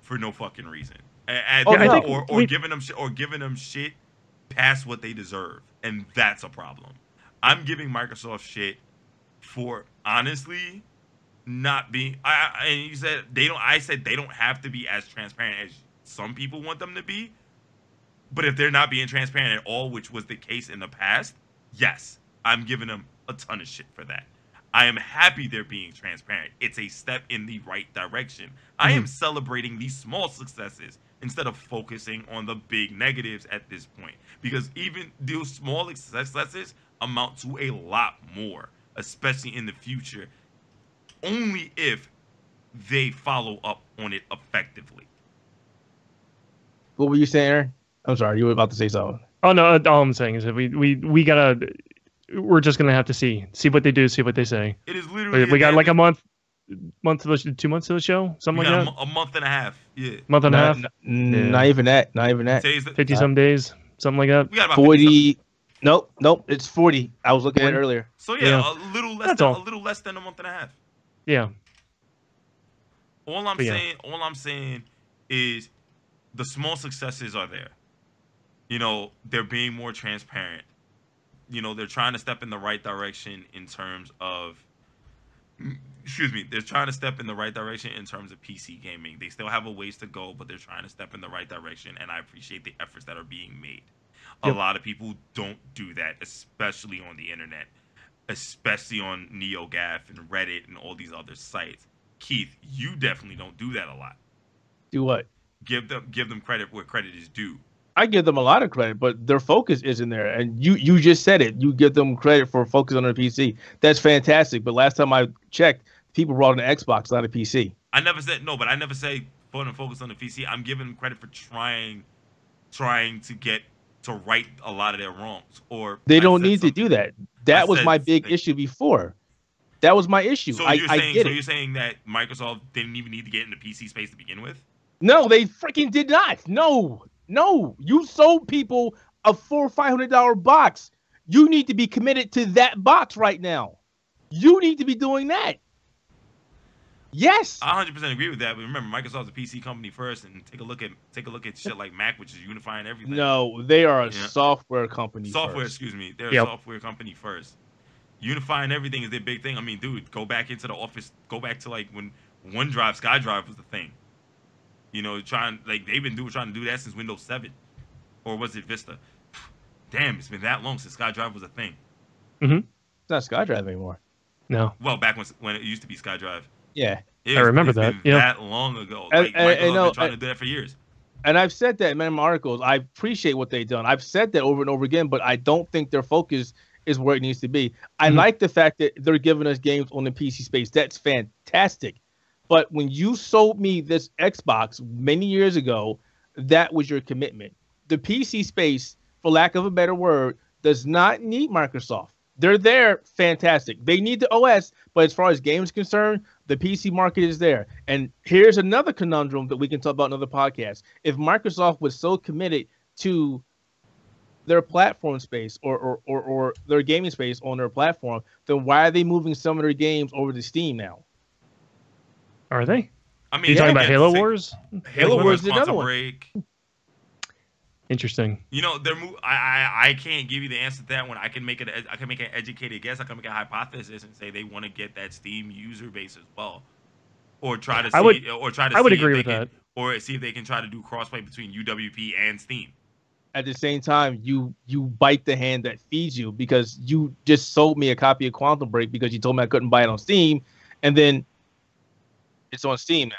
for no fucking reason. Giving them shit past what they deserve, and that's a problem. I'm giving Microsoft shit for honestly not being. I said they don't have to be as transparent as some people want them to be. But if they're not being transparent at all, which was the case in the past, yes, I'm giving them a ton of shit for that. I am happy they're being transparent. It's a step in the right direction. I am celebrating these small successes instead of focusing on the big negatives at this point. Because even those small successes amount to a lot more, especially in the future, only if they follow up on it effectively. What were you saying, Aaron? I'm sorry, you were about to say something. Oh no, all I'm saying is that we're just gonna have to see what they do, see what they say. It is literally we got like a month to 2 months to the show, something like that. A month and a half, yeah. Month and a half. Not even that. 50 some days, something like that. We got about 40. Nope, it's 40. I was looking at it earlier. So yeah, a little less than a month and a half. Yeah. All I'm saying is the small successes are there. They're being more transparent. They're trying to step in the right direction in terms of they're trying to step in the right direction in terms of PC gaming. They still have a ways to go, but they're trying to step in the right direction, and I appreciate the efforts that are being made. A lot of people don't do that, especially on the internet, especially on NeoGAF and Reddit and all these other sites. Keith, you definitely don't do that a lot. Do what? Give them credit where credit is due. I give them a lot of credit, but their focus isn't there. And you just said it. You give them credit for focus on their PC. That's fantastic. But last time I checked, people brought an Xbox, not a PC. I never said focus on the PC. I'm giving them credit for trying to right a lot of their wrongs. Or they don't need to do that. That was my big issue before. That was my issue. So you're saying that Microsoft didn't even need to get into PC space to begin with? No, they freaking did not. No, you sold people a $400 or $500 box. You need to be committed to that box right now. You need to be doing that. Yes, I 100% agree with that. But remember, Microsoft's a PC company first, and take a look at shit like Mac, which is unifying everything. No, they are a software company. Excuse me, they're a software company first. Unifying everything is their big thing. I mean, dude, go back into the office. Go back to like when OneDrive, SkyDrive was the thing. Trying to do that since Windows 7, or was it Vista? Damn, it's been that long since SkyDrive was a thing. Mm-hmm. It's not SkyDrive anymore. No. Well, back when it used to be SkyDrive. Yeah. I remember it's that. Been Yeah. that long ago. Like Microsoft's been trying to do that for years. And I've said that in many of my articles. I appreciate what they've done. I've said that over and over again, but I don't think their focus is where it needs to be. I like the fact that they're giving us games on the PC space. That's fantastic. But when you sold me this Xbox many years ago, that was your commitment. The PC space, for lack of a better word, does not need Microsoft. They're there, fantastic. They need the OS, but as far as games concerned, the PC market is there. And here's another conundrum that we can talk about in another podcast. If Microsoft was so committed to their platform space or their gaming space on their platform, then why are they moving some of their games over to Steam now? Are they? I mean, you talking about Halo Wars? Halo Wars is another one. Break. Interesting. You know, I can't give you the answer to that one. I can make an educated guess. I can make a hypothesis and say they want to get that Steam user base as well, or try to see. I would agree with that. Or see if they can try to do crossplay between UWP and Steam. At the same time, you bite the hand that feeds you, because you just sold me a copy of Quantum Break because you told me I couldn't buy it on Steam, and then it's on Steam now.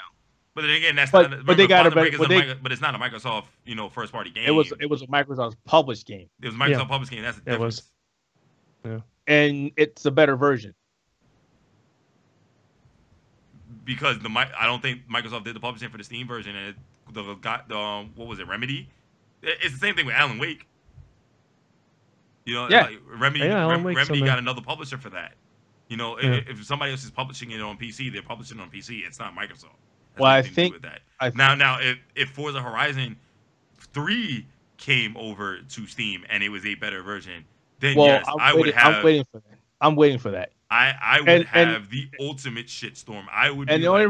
But then again, that's but not. But they got a but it's not a Microsoft, first party game. It was a Microsoft published game. It was a Microsoft published game. That's the difference. It was. Yeah. And it's a better version. Because I don't think Microsoft did the publishing for the Steam version, and what was it, Remedy? It's the same thing with Alan Wake. Like Remedy got another publisher for that. If somebody else is publishing it on PC, they're publishing it on PC. It's not Microsoft. Well, I think with that. Now, if Forza Horizon 3 came over to Steam and it was a better version, then yes, I'm waiting for that. I'm waiting for that. I would have the ultimate shitstorm. I would. And the only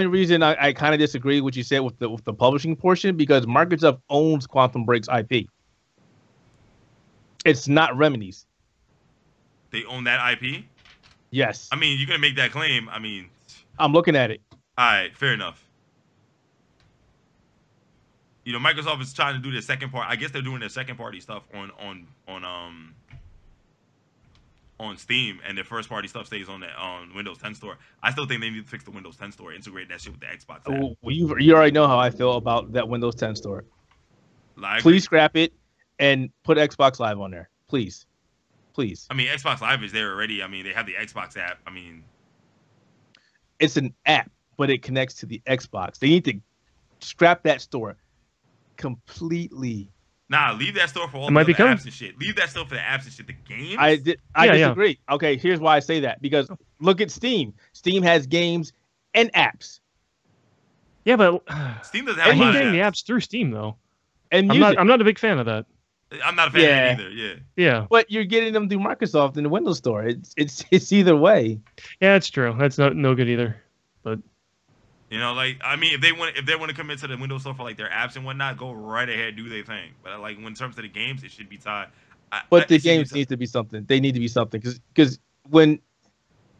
reason I kind of disagree with what you said with the publishing portion, because Microsoft owns Quantum Break's IP. It's not Remedy's. They own that IP? Yes. I mean, you're gonna make that claim. I mean, I'm looking at it. All right, fair enough. Microsoft is trying to do their second part. I guess they're doing their second party stuff on Steam, and their first party stuff stays on Windows 10 store. I still think they need to fix the Windows 10 store, integrate that shit with the Xbox app. Well, you already know how I feel about that Windows 10 store. Please scrap it and put Xbox Live on there, please. I mean, Xbox Live is there already. I mean, they have the Xbox app. I mean, it's an app, but it connects to the Xbox. They need to scrap that store completely. Nah, leave that store for all the other apps and shit. Leave that store for the apps and shit. The games? I disagree. Yeah. Okay, here's why I say that. Because look at Steam. Steam has games and apps. Yeah, but Steam doesn't have getting the apps through Steam though. And I'm not a big fan of that. I'm not a fan of it either. Yeah. But you're getting them through Microsoft in the Windows Store. It's either way. Yeah, it's true. That's no good either. But I mean, if they want to commit to the Windows Store for like their apps and whatnot, go right ahead, do their thing. But like when in terms of the games, it should be tied. But the games need to be something. They need to be something because when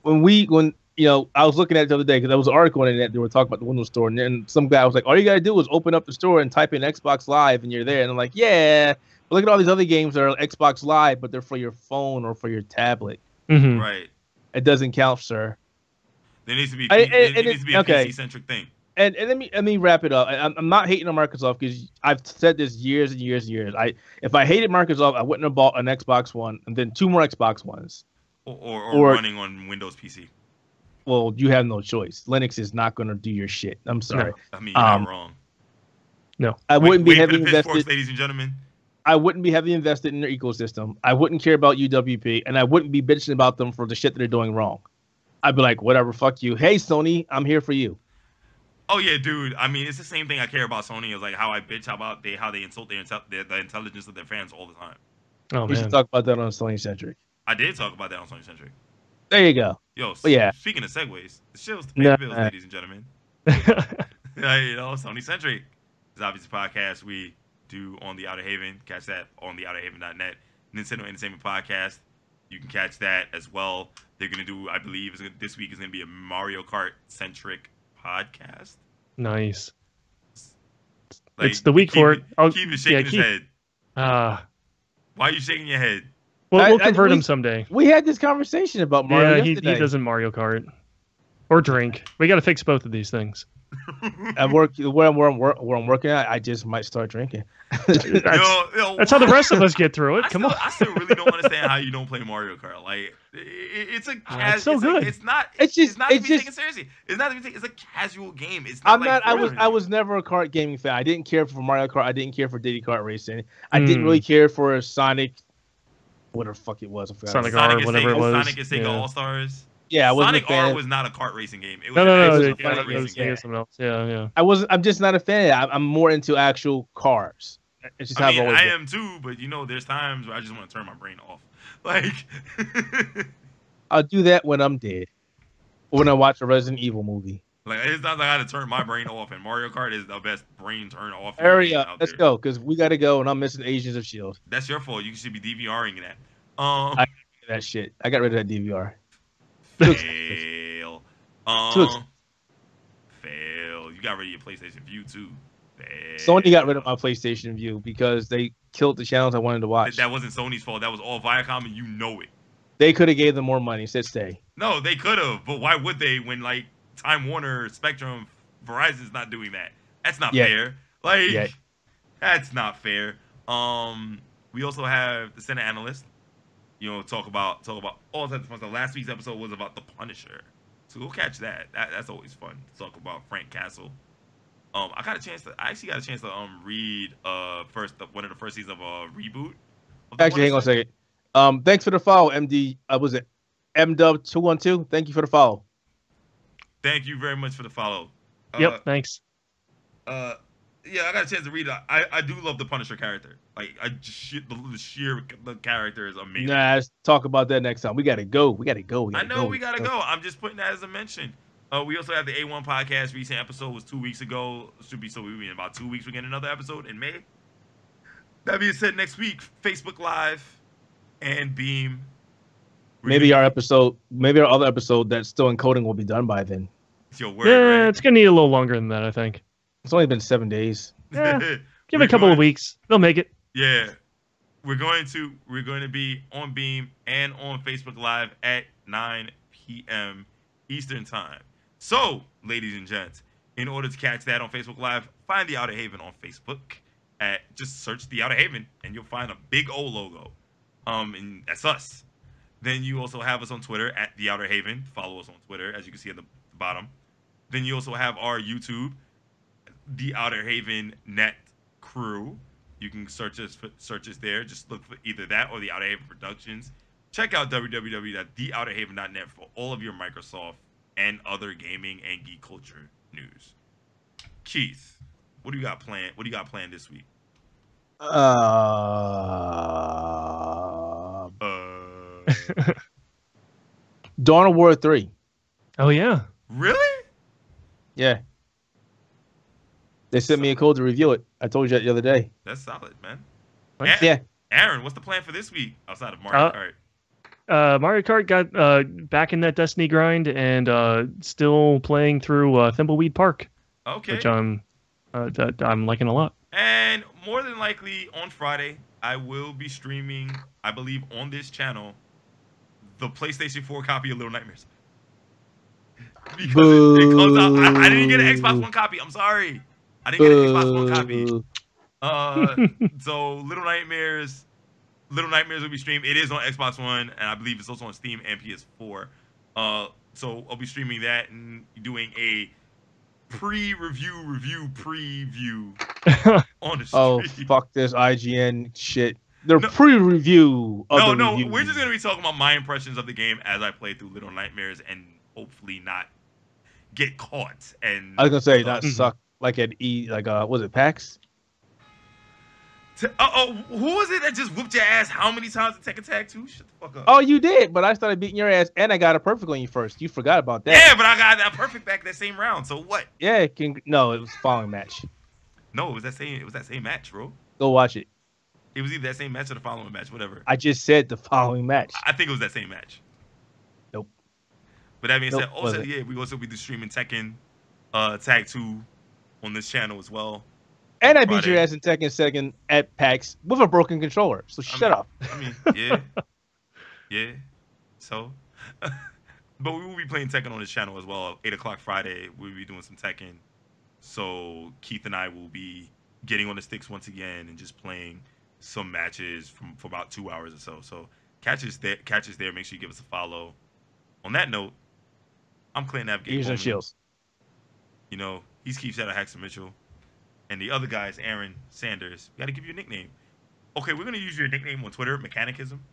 I was looking at it the other day because there was an article on the internet. They were talking about the Windows Store, and then some guy was like, "All you gotta do is open up the store and type in Xbox Live, and you're there." And I'm like, "Yeah, but look at all these other games that are Xbox Live, but they're for your phone or for your tablet." Mm-hmm. Right. It doesn't count, sir. There needs to be a PC-centric thing. And let me wrap it up. I'm not hating on Microsoft because I've said this years and years and years. If I hated Microsoft, I wouldn't have bought an Xbox One and then 2 more Xbox Ones. Or running on Windows PC. Well, you have no choice. Linux is not going to do your shit. I'm sorry. No. I mean, you're not wrong. No. I wouldn't be heavily invested, ladies and gentlemen. I wouldn't be heavily invested in their ecosystem. I wouldn't care about UWP, and I wouldn't be bitching about them for the shit that they're doing wrong. I'd be like, whatever, fuck you. Hey, Sony, I'm here for you. Oh yeah, dude. I mean, it's the same thing I care about Sony. Is like how I bitch about how they insult the intelligence of their fans all the time. Oh, we should talk about that on Sony Centric. I did talk about that on Sony Centric. There you go. Yo, yeah. Speaking of segues, the show's to pay the bills, ladies and gentlemen. Sony Centric is obviously a podcast we do on the Outerhaven. Catch that on the outerhaven.net. Nintendo Entertainment Podcast. You can catch that as well. They're going to do, I believe, this week is going to be a Mario Kart-centric podcast. Nice. It's the week for it. Keep shaking his head. Why are you shaking your head? We'll convert him someday. We had this conversation about Mario yesterday. He doesn't Mario Kart or drink. We got to fix both of these things. At work, where I'm working at, I just might start drinking. That's how the rest of us get through it. Come on. I still really don't understand how you don't play Mario Kart. Like, it's a it's so good. It's not to be taken seriously. It's not to be taken. It's a casual game. It's not. I was never a kart gaming fan. I didn't care for Mario Kart. I didn't care for Diddy Kart Racing. I didn't really care for Sonic. Whatever the fuck it was. I forgot. Sonic R, whatever it was. Sonic and Sega All Stars. Yeah, I wasn't Sonic R was not a kart racing game. It was no. Something else. Yeah. I'm just not a fan of it. I'm more into actual cars. It's just I am too, but there's times where I just want to turn my brain off. Like, I'll do that when I'm dead, or when I watch a Resident Evil movie. Like, it's not like I had to turn my brain off, and Mario Kart is the best brain turn off. Hurry up, let's go, because we gotta go, and I'm missing Agents of S.H.I.E.L.D. That's your fault. You should be DVRing that. I got rid of that shit. I got rid of that DVR. Fail. Fail. You got rid of your PlayStation View too. Fail. Sony got rid of my PlayStation View because they killed the channels I wanted to watch. That wasn't Sony's fault. That was all Viacom, and you know it. They could have gave them more money. Said stay. No, they could have, but why would they when like Time Warner, Spectrum, Verizon's not doing that? That's not fair. Like, that's not fair. We also have the Center Analyst. Talk about all types of fun stuff. Last week's episode was about the Punisher, so go catch that. That's always fun to talk about Frank Castle. I actually got a chance to read one of the first seasons of a reboot. Actually, hang on a second. Thanks for the follow, MD. Was it MW212? Thank you for the follow. Thank you very much for the follow. Yep, thanks. Yeah, I got a chance to read it. I do love the Punisher character. Like, the character is amazing. Nah, let's talk about that next time. We gotta go. We gotta go. I know we gotta go. I'm just putting that as a mention. We also have the A1 podcast. Recent episode was 2 weeks ago. We'll be in about 2 weeks. We get another episode in May. That being said, next week, Facebook Live and Beam. Maybe our other episode that's still encoding will be done by then. It's your word, right? It's gonna need a little longer than that, I think. It's only been 7 days. Yeah, give it a couple of weeks. They'll make it. Yeah. We're going to be on Beam and on Facebook Live at 9 p.m. Eastern Time. So, ladies and gents, in order to catch that on Facebook Live, find the Outerhaven on Facebook. Just search the Outerhaven and you'll find a big O logo. And that's us. Then you also have us on Twitter at the Outerhaven. Follow us on Twitter, as you can see at the bottom. Then you also have our YouTube, the Outerhaven Net Crew. You can search us there. Just look for either that or the Outerhaven Productions. Check out www.theouterhaven.net for all of your Microsoft and other gaming and geek culture news. Keith, what do you got planned? What do you got planned this week? Dawn of War 3. Oh yeah. Really? Yeah. They sent me a code to review it. I told you that the other day. That's solid, man. Yeah. Aaron, what's the plan for this week outside of Mario Kart? Mario Kart got back in that Destiny grind and still playing through Thimbleweed Park. Okay. Which I'm liking a lot. And more than likely on Friday, I will be streaming, I believe, on this channel, the PlayStation 4 copy of Little Nightmares. Because it comes out. I didn't get an Xbox One copy. I'm sorry. I didn't get an Xbox One copy. So Little Nightmares will be streamed. It is on Xbox One, and I believe it's also on Steam and PS4. So I'll be streaming that and doing a preview on the stream. Oh, fuck this IGN shit. They're pre-review. No, we're just gonna be talking about my impressions of the game as I play through Little Nightmares and hopefully not get caught. And I was gonna say that sucked like at was it PAX? Who was it that just whooped your ass how many times in Tekken Tag 2? Shut the fuck up. Oh, you did, but I started beating your ass and I got a perfect on you first. You forgot about that. Yeah, but I got that perfect back that same round. So what? Yeah, it was following match. No, it was that same match, bro. Go watch it. It was either that same match or the following match, whatever. I just said the following match. I think it was that same match. Nope. But that being said, also we also be streaming Tekken Tag 2 on this channel as well. And I beat your ass in Tekken 2 at PAX with a broken controller. So shut up. I mean, yeah. Yeah. So, but we will be playing Tekken on this channel as well. 8 o'clock Friday, we'll be doing some Tekken. So Keith and I will be getting on the sticks once again and just playing some matches for about 2 hours or so. So catch us there. Catch us there. Make sure you give us a follow. On that note, I'm Clint Navigator. Ears and shields. You know, he's Keith Shadow Haxer Mitchell. And the other guy is Aaron Sanders. We got to give you a nickname. Okay, we're going to use your nickname on Twitter, Mechanicism.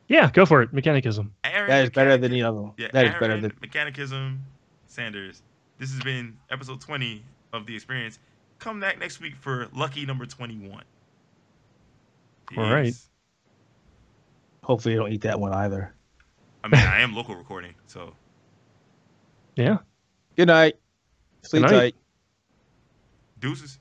Yeah, go for it. Mechanicism. Aaron That is better than the other one. Yeah, that Aaron is better than Mechanicism Sanders. This has been episode 20 of The Experience. Come back next week for lucky number 21. Peace. All right. Hopefully you don't eat that one either. I mean, I am local recording, so. Yeah. Good night. Sleep Good night. tight. Deuces.